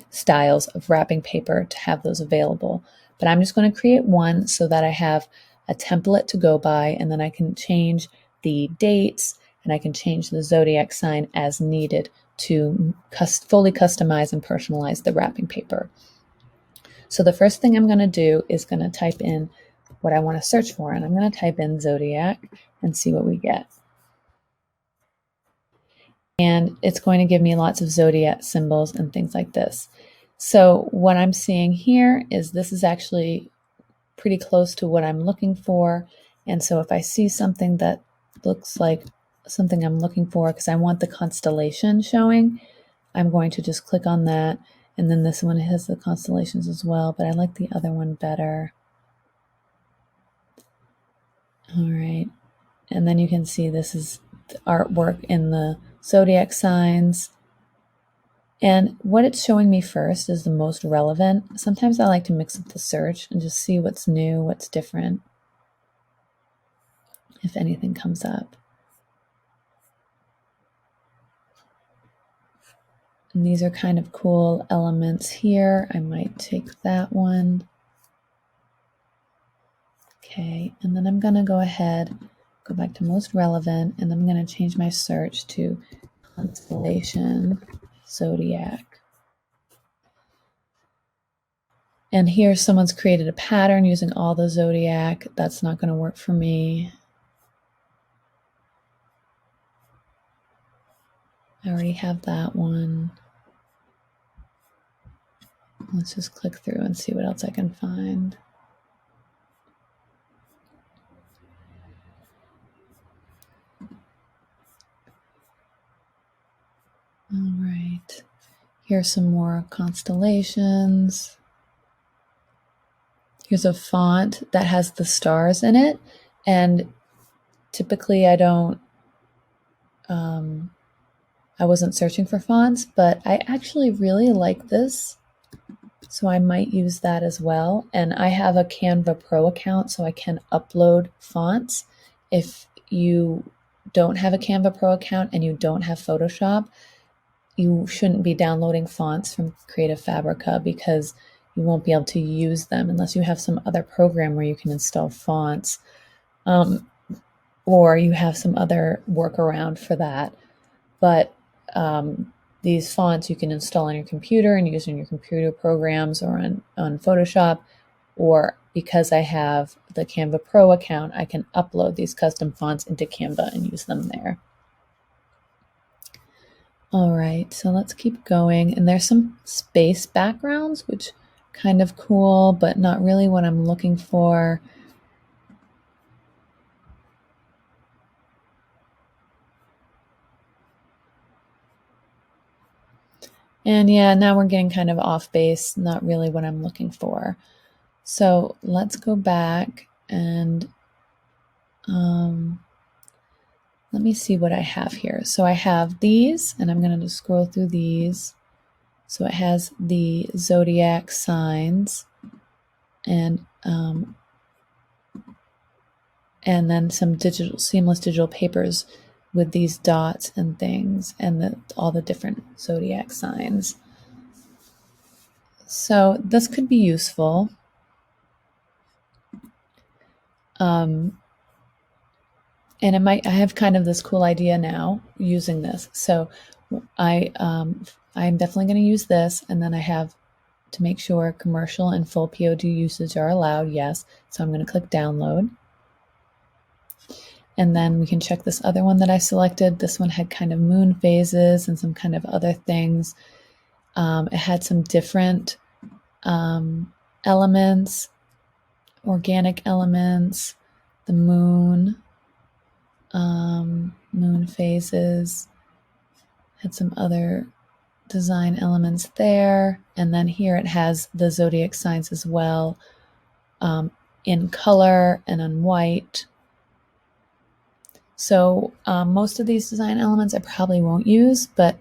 Speaker 1: styles of wrapping paper to have those available. But I'm just going to create one so that I have a template to go by, and then I can change the dates and I can change the zodiac sign as needed to fully customize and personalize the wrapping paper. So the first thing I'm going to do is going to type in what I want to search for, and I'm going to type in zodiac and see what we get. And it's going to give me lots of zodiac symbols and things like this. So what I'm seeing here is this is actually pretty close to what I'm looking for. And so if I see something that looks like something I'm looking for, because I want the constellation showing, I'm going to just click on that. And then this one has the constellations as well, but I like the other one better. All right. And then you can see this is the artwork in the zodiac signs. And what it's showing me first is the most relevant. Sometimes I like to mix up the search and just see what's new, what's different, if anything comes up. And these are kind of cool elements here. I might take that one. Okay, and then I'm going to go ahead, go back to most relevant, and I'm going to change my search to constellation zodiac. And here someone's created a pattern using all the zodiac. That's not going to work for me. I already have that one. Let's just click through and see what else I can find. All right. Here's some more constellations. Here's a font that has the stars in it. And typically I wasn't searching for fonts, but I actually really like this. So I might use that as well. And I have a Canva Pro account, so I can upload fonts. If you don't have a Canva Pro account and you don't have Photoshop, you shouldn't be downloading fonts from Creative Fabrica because you won't be able to use them unless you have some other program where you can install fonts, or you have some other workaround for that. But these fonts you can install on your computer and use in your computer programs or on Photoshop, or because I have the Canva Pro account, I can upload these custom fonts into Canva and use them there. All right, so let's keep going. And there's some space backgrounds, which kind of cool, but not really what I'm looking for. And yeah, now we're getting kind of off base, not really what I'm looking for. So let's go back and let me see what I have here. So I have these, and I'm going to just scroll through these. So it has the zodiac signs and then some seamless digital papers with these dots and things and all the different zodiac signs. So this could be useful. And I have kind of this cool idea now using this. So I'm definitely going to use this, and then I have to make sure commercial and full POD usage are allowed. Yes. So I'm going to click download. And then we can check this other one that I selected. This one had kind of moon phases and some kind of other things. It had some different elements, organic elements, the moon, moon phases, had some other design elements there. And then here it has the zodiac signs as well, in color and on white. So most of these design elements I probably won't use, but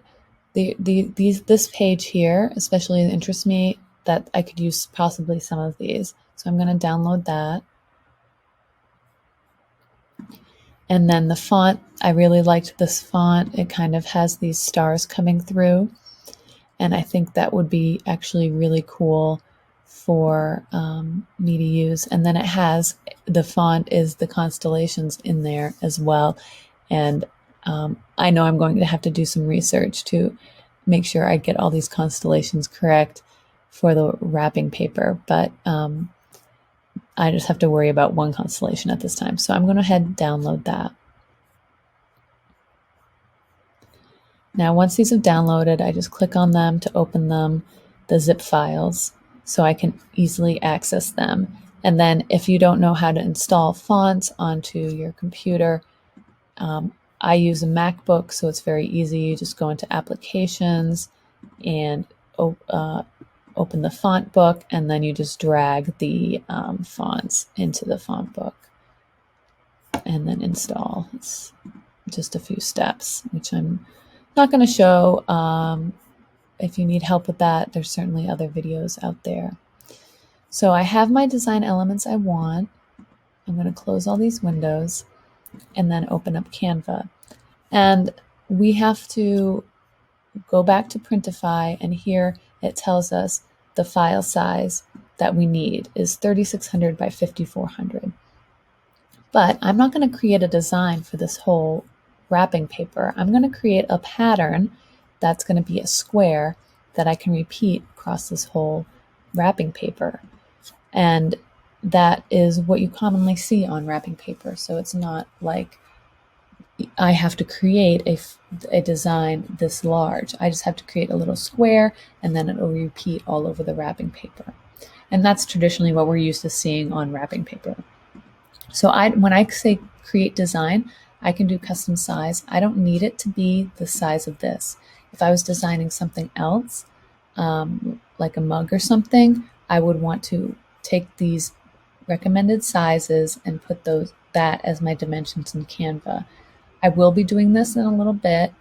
Speaker 1: this page here especially interests me, that I could use possibly some of these. So I'm going to download that. And then the font, I really liked this font. It kind of has these stars coming through. And I think that would be actually really cool for me to use. And then it has, the font is the constellations in there as well. And I know I'm going to have to do some research to make sure I get all these constellations correct for the wrapping paper. But I just have to worry about one constellation at this time. So I'm going to head and download that. Now, once these have downloaded, I just click on them to open them, the zip files, so I can easily access them. And then if you don't know how to install fonts onto your computer, I use a MacBook, so it's very easy. You just go into applications and open the font book, and then you just drag the fonts into the font book and then install. It's just a few steps, which I'm not going to show. If you need help with that, there's certainly other videos out there. So I have my design elements I want. I'm going to close all these windows and then open up Canva. And we have to go back to Printify, and here it tells us the file size that we need is 3600 by 5400. But I'm not going to create a design for this whole wrapping paper. I'm going to create a pattern that's going to be a square that I can repeat across this whole wrapping paper. And that is what you commonly see on wrapping paper. So it's not like I have to create a design this large. I just have to create a little square, and then it will repeat all over the wrapping paper. And that's traditionally what we're used to seeing on wrapping paper. So when I say create design, I can do custom size. I don't need it to be the size of this. If I was designing something else, like a mug or something, I would want to take these recommended sizes and put that as my dimensions in Canva. I will be doing this in a little bit,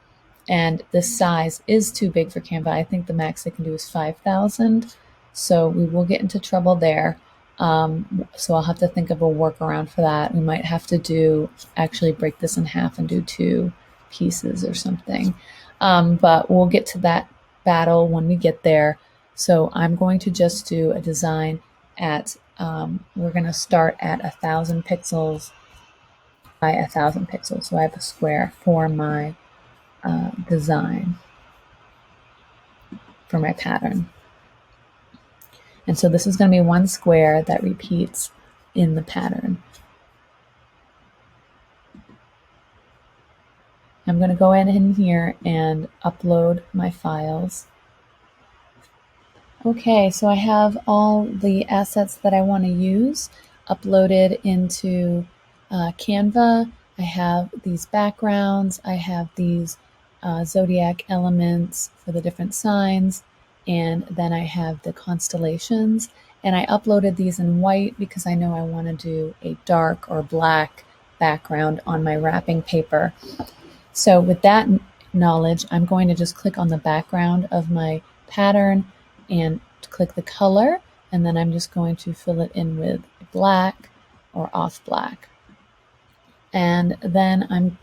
Speaker 1: and this size is too big for Canva. I think the max they can do is 5,000, so we will get into trouble there. So I'll have to think of a workaround for that. We might have to actually break this in half and do two pieces or something. But we'll get to that battle when we get there. So I'm going to just do a design at, we're going to start at 1,000 pixels by 1,000 pixels. So I have a square for my design, for my pattern. And so this is going to be one square that repeats in the pattern. I'm going to go in here and upload my files. Okay, so I have all the assets that I want to use uploaded into Canva. I have these backgrounds, I have these zodiac elements for the different signs, and then I have the constellations. And I uploaded these in white because I know I want to do a dark or black background on my wrapping paper. So with that knowledge, I'm going to just click on the background of my pattern and click the color, and then I'm just going to fill it in with black or off black. And then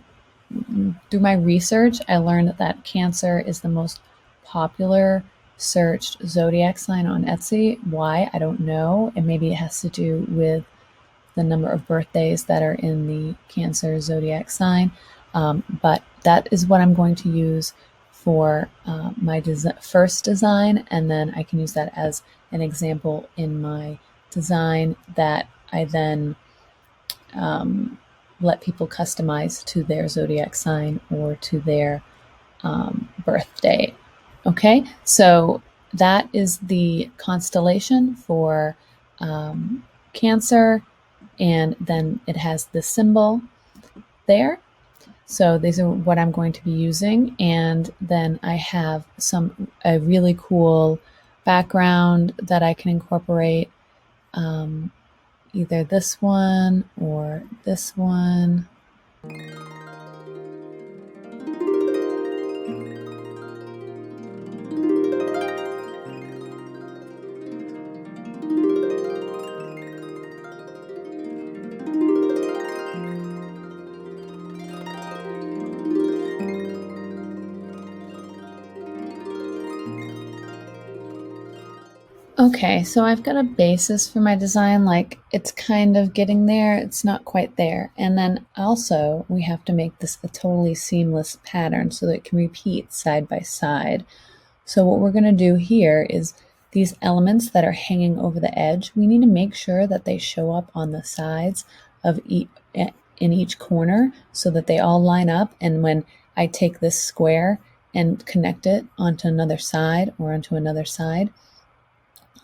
Speaker 1: through my research, I learned that Cancer is the most popular searched zodiac sign on Etsy. Why? I don't know. And maybe it has to do with the number of birthdays that are in the Cancer zodiac sign. But that is what I'm going to use for my first design, and then I can use that as an example in my design that I then let people customize to their zodiac sign or to their birthday. Okay, so that is the constellation for Cancer, and then it has the symbol there. So these are what I'm going to be using, and then I have a really cool background that I can incorporate, either this one or this one. Okay, so I've got a basis for my design, like it's kind of getting there, it's not quite there. And then also we have to make this a totally seamless pattern so that it can repeat side by side. So what we're gonna do here is these elements that are hanging over the edge, we need to make sure that they show up on the sides of in each corner so that they all line up. And when I take this square and connect it onto another side or onto another side,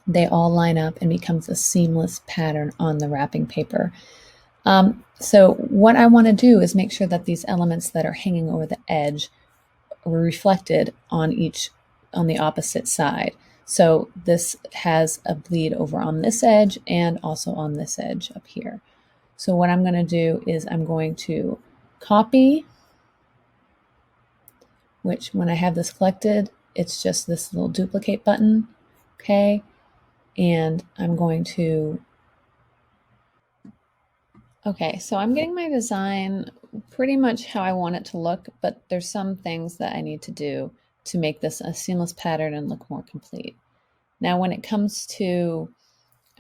Speaker 1: they all line up and becomes a seamless pattern on the wrapping paper. So what I want to do is make sure that these elements that are hanging over the edge were reflected on the opposite side. So this has a bleed over on this edge and also on this edge up here. So what I'm going to do is I'm going to copy, which when I have this collected, it's just this little duplicate button. Okay. And I'm going to, okay, so I'm getting my design pretty much how I want it to look, but there's some things that I need to do to make this a seamless pattern and look more complete. Now, when it comes to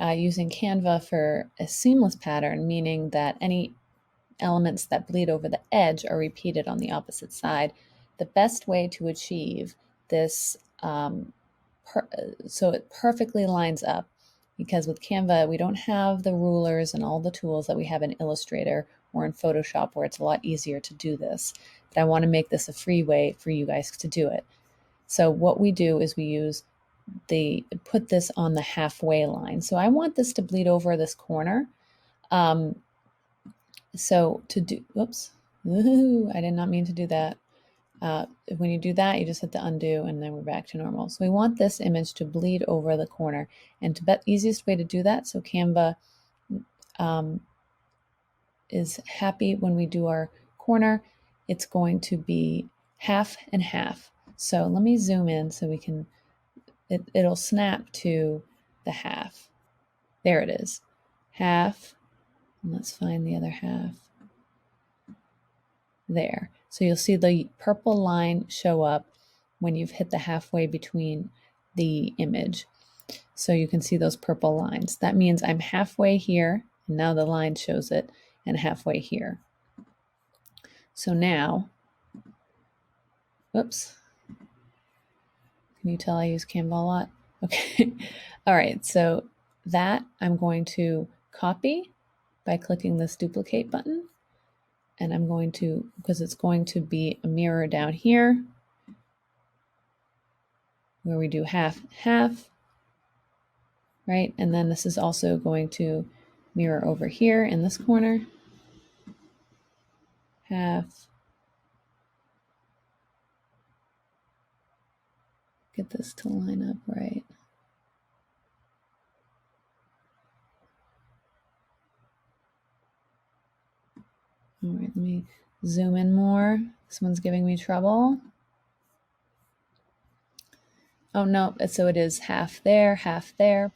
Speaker 1: using Canva for a seamless pattern, meaning that any elements that bleed over the edge are repeated on the opposite side, the best way to achieve this so it perfectly lines up, because with Canva, we don't have the rulers and all the tools that we have in Illustrator or in Photoshop, where it's a lot easier to do this. But I want to make this a free way for you guys to do it. So what we do is we put this on the halfway line. So I want this to bleed over this corner. So to do, whoops, I did not mean to do that. When you do that, you just hit the undo and then we're back to normal. So we want this image to bleed over the corner. And the easiest way to do that, so Canva is happy when we do our corner, it's going to be half and half. So let me zoom in so we can, it'll snap to the half. There it is, half. And let's find the other half. There. So you'll see the purple line show up when you've hit the halfway between the image. So you can see those purple lines. That means I'm halfway here, and now the line shows it, and halfway here. So now, whoops, can you tell I use Canva a lot? Okay. All right, so that I'm going to copy by clicking this duplicate button. And I'm going to, because it's going to be a mirror down here where we do half, half, right? And then this is also going to mirror over here in this corner, half. Get this to line up right. All right, let me zoom in more. This one's giving me trouble. Oh no, so it is half there,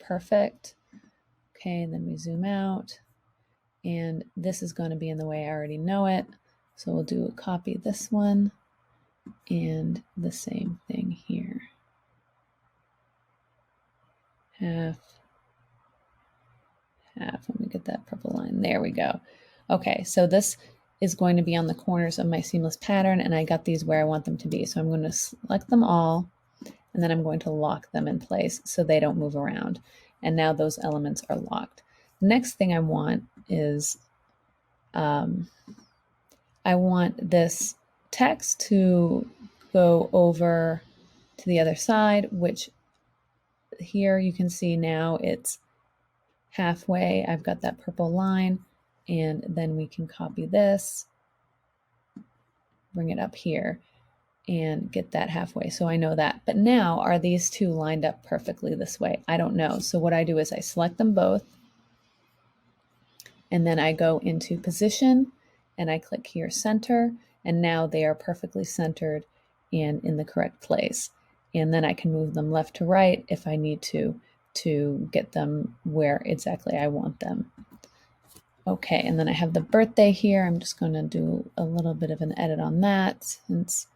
Speaker 1: perfect. Okay, and then we zoom out, and this is going to be in the way, I already know it. So we'll do a copy this one, and the same thing here. Half, half, let me get that purple line, there we go. Okay, so this is going to be on the corners of my seamless pattern, and I got these where I want them to be. So I'm going to select them all, and then I'm going to lock them in place so they don't move around. And now those elements are locked. The next thing I want is, I want this text to go over to the other side, which here you can see now it's halfway. I've got that purple line, and then we can copy this, bring it up here, and get that halfway. So I know that. But now, are these two lined up perfectly this way? I don't know. So what I do is I select them both, and then I go into position, and I click here center, and now they are perfectly centered and in the correct place. And then I can move them left to right if I need to get them where exactly I want them. Okay, and then I have the birthday here. I'm just going to do a little bit of an edit on that since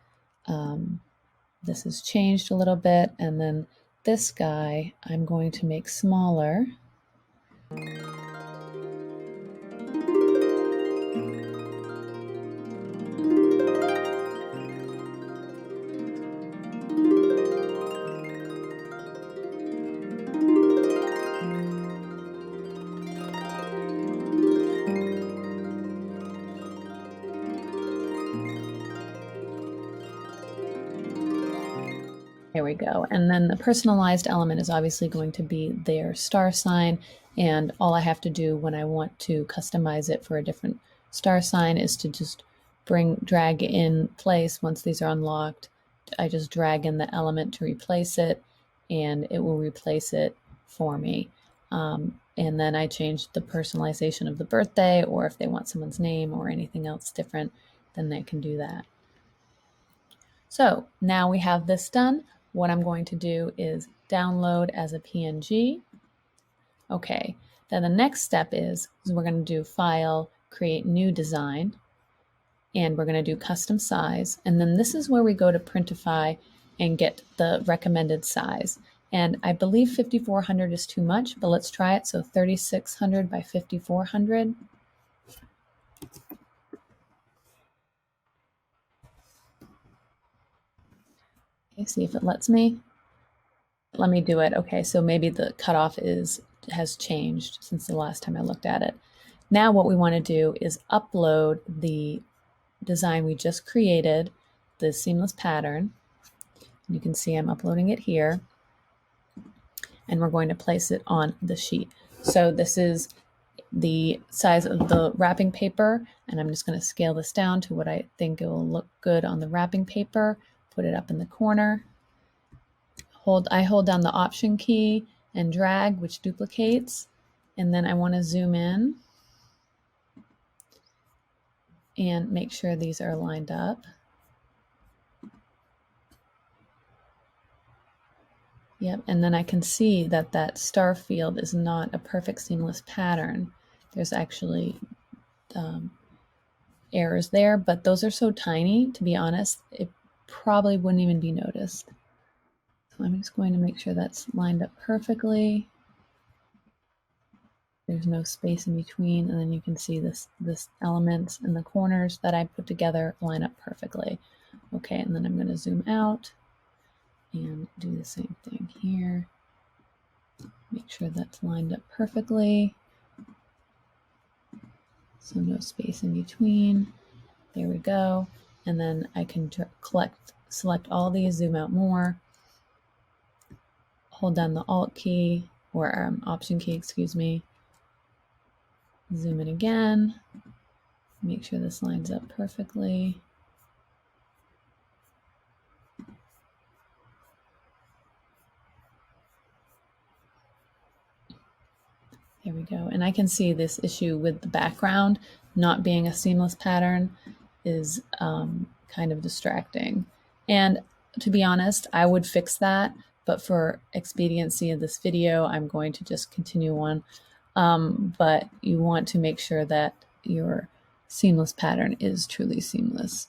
Speaker 1: this has changed a little bit. And then this guy I'm going to make smaller. There we go. And then the personalized element is obviously going to be their star sign. And all I have to do when I want to customize it for a different star sign is to just drag in place. Once these are unlocked, I just drag in the element to replace it, and it will replace it for me. And then I change the personalization of the birthday, or if they want someone's name or anything else different, then they can do that. So now we have this done. What I'm going to do is download as a PNG. Okay, then the next step is we're going to do File, Create New Design, and we're going to do Custom Size. And then this is where we go to Printify and get the recommended size. And I believe 5400 is too much, but let's try it. So 3600 by 5400. Okay, see if it lets me. Let me do it. Okay, so maybe the cutoff has changed since the last time I looked at it. Now what we want to do is upload the design we just created, the seamless pattern. You can see I'm uploading it here, and we're going to place it on the sheet. So this is the size of the wrapping paper, and I'm just going to scale this down to what I think it will look good on the wrapping paper. Put it up in the corner. I hold down the Option key and drag, which duplicates, and then I want to zoom in and make sure these are lined up. Yep, and then I can see that that star field is not a perfect seamless pattern. There's actually, errors there, but those are so tiny, to be honest, it probably wouldn't even be noticed. So I'm just going to make sure that's lined up perfectly. There's no space in between, and then you can see this elements in the corners that I put together line up perfectly. Okay, and then I'm going to zoom out and do the same thing here. Make sure that's lined up perfectly. So no space in between. There we go. And then I can select all these, zoom out more, hold down the Alt key, or Option key, excuse me. Zoom in again. Make sure this lines up perfectly. There we go. And I can see this issue with the background not being a seamless pattern is kind of distracting. And to be honest, I would fix that, but for expediency of this video, I'm going to just continue on. But you want to make sure that your seamless pattern is truly seamless.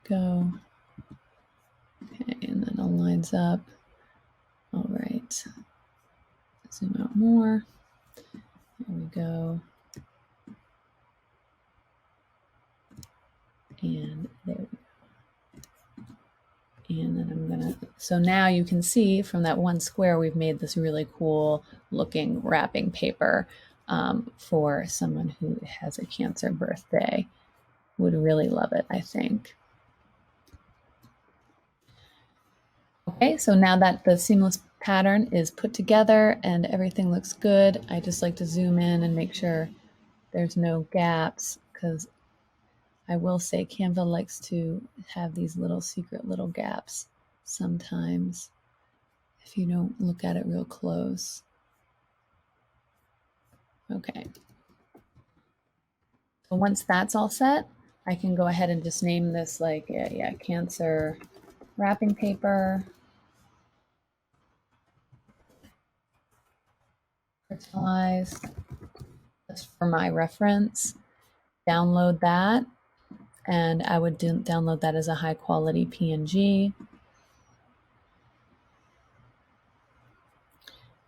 Speaker 1: Go. Okay, and then it lines up. All right. Zoom out more. There we go. And there we go. And then I'm gonna, so now you can see from that one square, we've made this really cool looking wrapping paper for someone who has a Cancer birthday. Would really love it, I think. Okay, so now that the seamless pattern is put together and everything looks good, I just like to zoom in and make sure there's no gaps, because I will say Canva likes to have these little secret little gaps sometimes if you don't look at it real close. Okay. So once that's all set, I can go ahead and just name this like, Cancer wrapping paper. Personalized, just for my reference. Download that, and I would download that as a high quality PNG.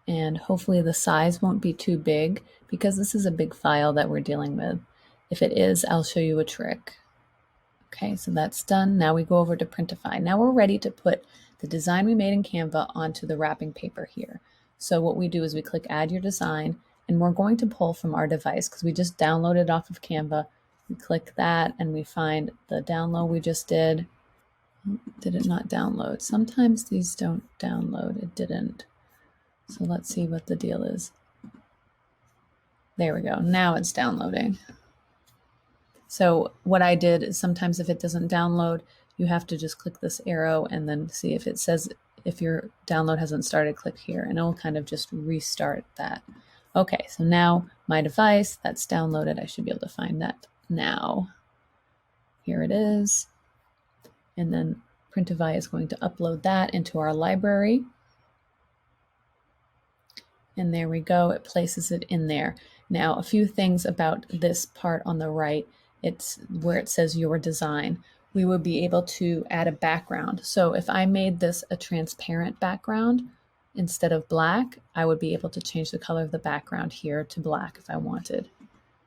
Speaker 1: And hopefully the size won't be too big, because this is a big file that we're dealing with. If it is, I'll show you a trick. Okay, so that's done. Now we go over to Printify. Now we're ready to put the design we made in Canva onto the wrapping paper here. So what we do is we click Add Your Design, and we're going to pull from our device because we just downloaded off of Canva. We click that and we find the download we just did. Did it not download? Sometimes these don't download. It didn't. So let's see what the deal is. There we go. Now it's downloading. So what I did is sometimes if it doesn't download, you have to just click this arrow and then see if it says, if your download hasn't started, click here, and it'll kind of just restart that. Okay, so now my device, that's downloaded. I should be able to find that now. Here it is. And then Printify is going to upload that into our library. And there we go, it places it in there. Now, a few things about this part on the right. It's where it says your design. We would be able to add a background. So if I made this a transparent background instead of black, I would be able to change the color of the background here to black if I wanted.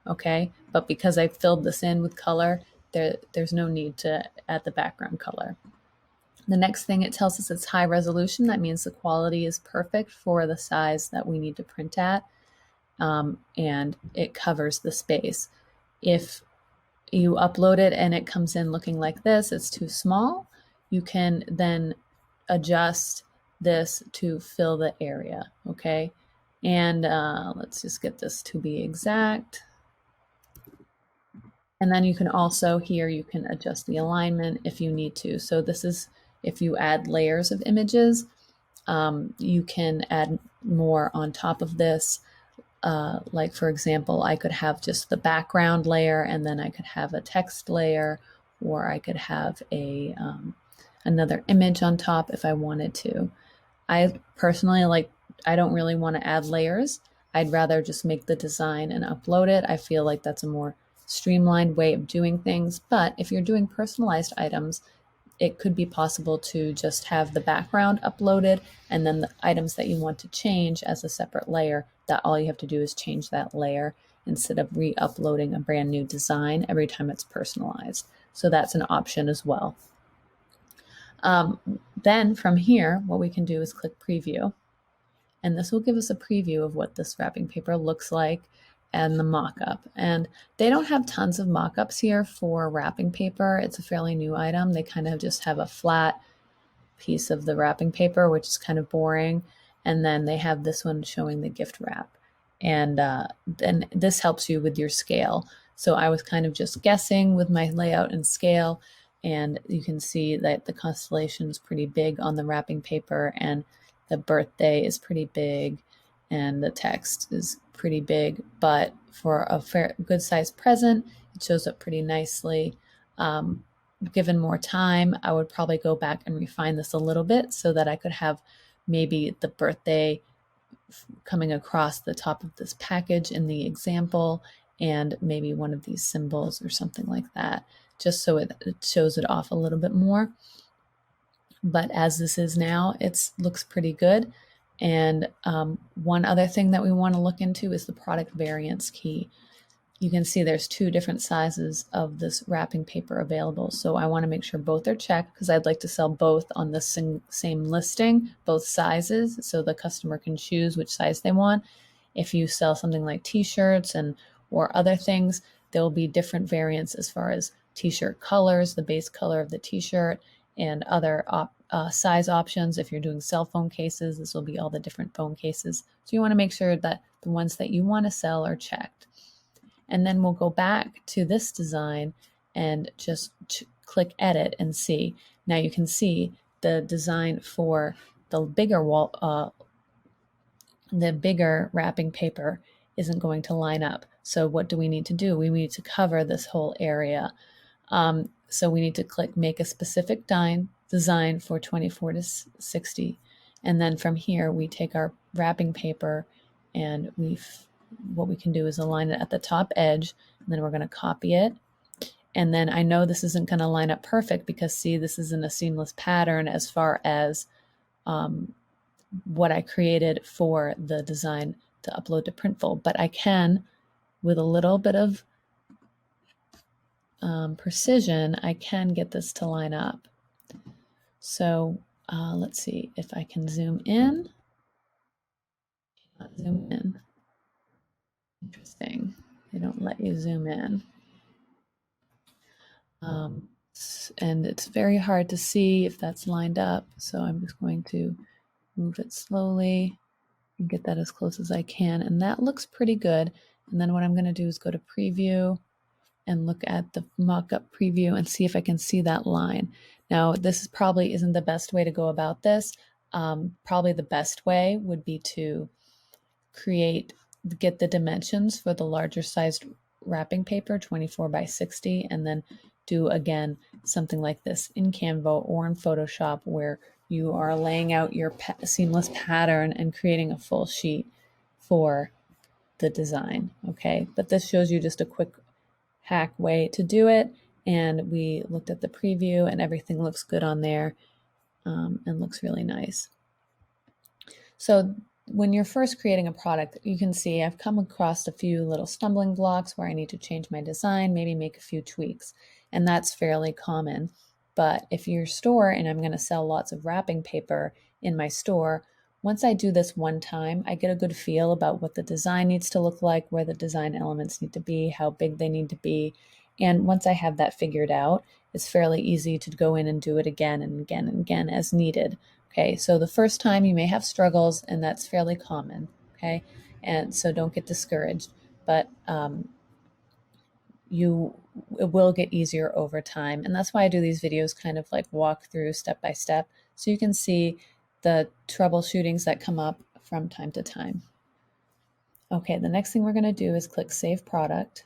Speaker 1: Okay, but because I filled this in with color, there's no need to add the background color. The next thing it tells us it's high resolution. That means the quality is perfect for the size that we need to print at, and it covers the space. If you upload it and it comes in looking like this, it's too small, you can then adjust this to fill the area, okay? And let's just get this to be exact. And then you can also here, you can adjust the alignment if you need to. So this is, if you add layers of images, you can add more on top of this. Like for example, I could have just the background layer, and then I could have a text layer, or I could have a another image on top if I wanted to. I personally I don't really want to add layers. I'd rather just make the design and upload it. I feel like that's a more streamlined way of doing things. But if you're doing personalized items, it could be possible to just have the background uploaded and then the items that you want to change as a separate layer, that all you have to do is change that layer instead of re-uploading a brand new design every time it's personalized. So that's an option as well. Then from here, what we can do is click preview. And this will give us a preview of what this wrapping paper looks like and the mock-up. And they don't have tons of mock-ups here for wrapping paper. It's a fairly new item. They kind of just have a flat piece of the wrapping paper, which is kind of boring. And then they have this one showing the gift wrap. And then this helps you with your scale. So I was kind of just guessing with my layout and scale. And you can see that the constellation is pretty big on the wrapping paper, and the birthday is pretty big, and the text is pretty big. But for a good sized present, it shows up pretty nicely. Given more time, I would probably go back and refine this a little bit so that I could have maybe the birthday coming across the top of this package in the example, and maybe one of these symbols or something like that, just so it shows it off a little bit more. But as this is now, it looks pretty good. And one other thing that we want to look into is the product variance key. You can see there's two different sizes of this wrapping paper available. So I want to make sure both are checked, because I'd like to sell both on the same listing, both sizes, so the customer can choose which size they want. If you sell something like t-shirts or other things, there will be different variants as far as t-shirt colors, the base color of the t-shirt, and other size options. If you're doing cell phone cases, this will be all the different phone cases. So you want to make sure that the ones that you want to sell are checked. And then we'll go back to this design and just click edit and see. Now you can see the design for the bigger the bigger wrapping paper isn't going to line up. So what do we need to do? We need to cover this whole area. So we need to click make a specific design for 24 to 60. And then from here, we take our wrapping paper and what we can do is align it at the top edge, and then we're going to copy it. And then I know this isn't going to line up perfect because, see, this isn't a seamless pattern as far as what I created for the design to upload to Printful. But I can, with a little bit of precision, I can get this to line up. So let's see if I can zoom in. Not zoom in. Interesting. They don't let you zoom in. And it's very hard to see if that's lined up. So I'm just going to move it slowly and get that as close as I can. And that looks pretty good. And then what I'm going to do is go to preview and look at the mock-up preview and see if I can see that line. Now, this probably isn't the best way to go about this. Probably the best way would be to get the dimensions for the larger sized wrapping paper, 24 by 60, and then do again something like this in Canva or in Photoshop, where you are laying out your seamless pattern and creating a full sheet for the design. Okay, but this shows you just a quick hack way to do it. And we looked at the preview and everything looks good on there and looks really nice. So when you're first creating a product, you can see I've come across a few little stumbling blocks where I need to change my design, maybe make a few tweaks, and that's fairly common. But if you're a store and I'm going to sell lots of wrapping paper in my store, once I do this one time, I get a good feel about what the design needs to look like, where the design elements need to be, how big they need to be. And once I have that figured out, it's fairly easy to go in and do it again and again and again as needed. Okay, so the first time you may have struggles, and that's fairly common. Okay, and so don't get discouraged, but it will get easier over time. And that's why I do these videos, kind of like walk through step by step, so you can see the troubleshootings that come up from time to time. Okay, the next thing we're going to do is click Save Product.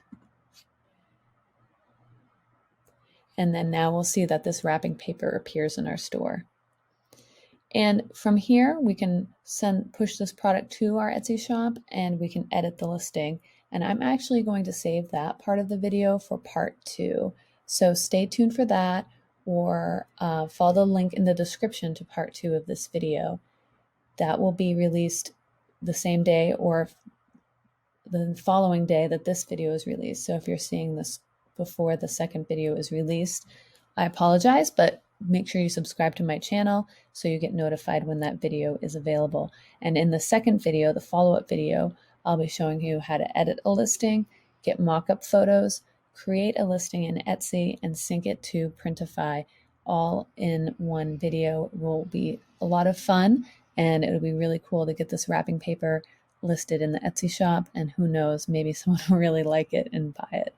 Speaker 1: And then now we'll see that this wrapping paper appears in our store. And from here, we can push this product to our Etsy shop and we can edit the listing. And I'm actually going to save that part of the video for part 2. So stay tuned for that, or follow the link in the description to part 2 of this video. That will be released the same day or the following day that this video is released. So if you're seeing this before the second video is released, I apologize, but make sure you subscribe to my channel so you get notified when that video is available. And in the second video, the follow-up video, I'll be showing you how to edit a listing, get mock-up photos, create a listing in Etsy, and sync it to Printify all in one video. It will be a lot of fun, and it'll be really cool to get this wrapping paper listed in the Etsy shop, and who knows, maybe someone will really like it and buy it.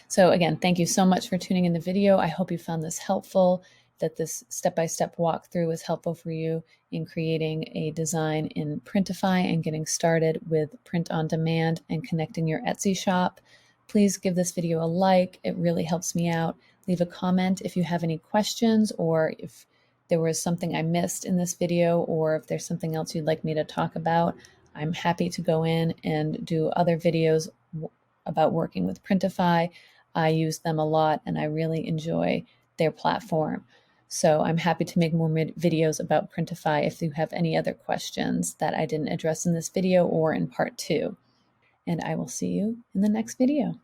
Speaker 1: So again, thank you so much for tuning in the video. I hope you found this helpful, that this step-by-step walkthrough was helpful for you in creating a design in Printify and getting started with print on demand and connecting your Etsy shop. Please give this video a like. It really helps me out. Leave a comment if you have any questions, or if there was something I missed in this video, or if there's something else you'd like me to talk about. I'm happy to go in and do other videos about working with Printify. I use them a lot and I really enjoy their platform. So I'm happy to make more videos about Printify if you have any other questions that I didn't address in this video or in part 2. And I will see you in the next video.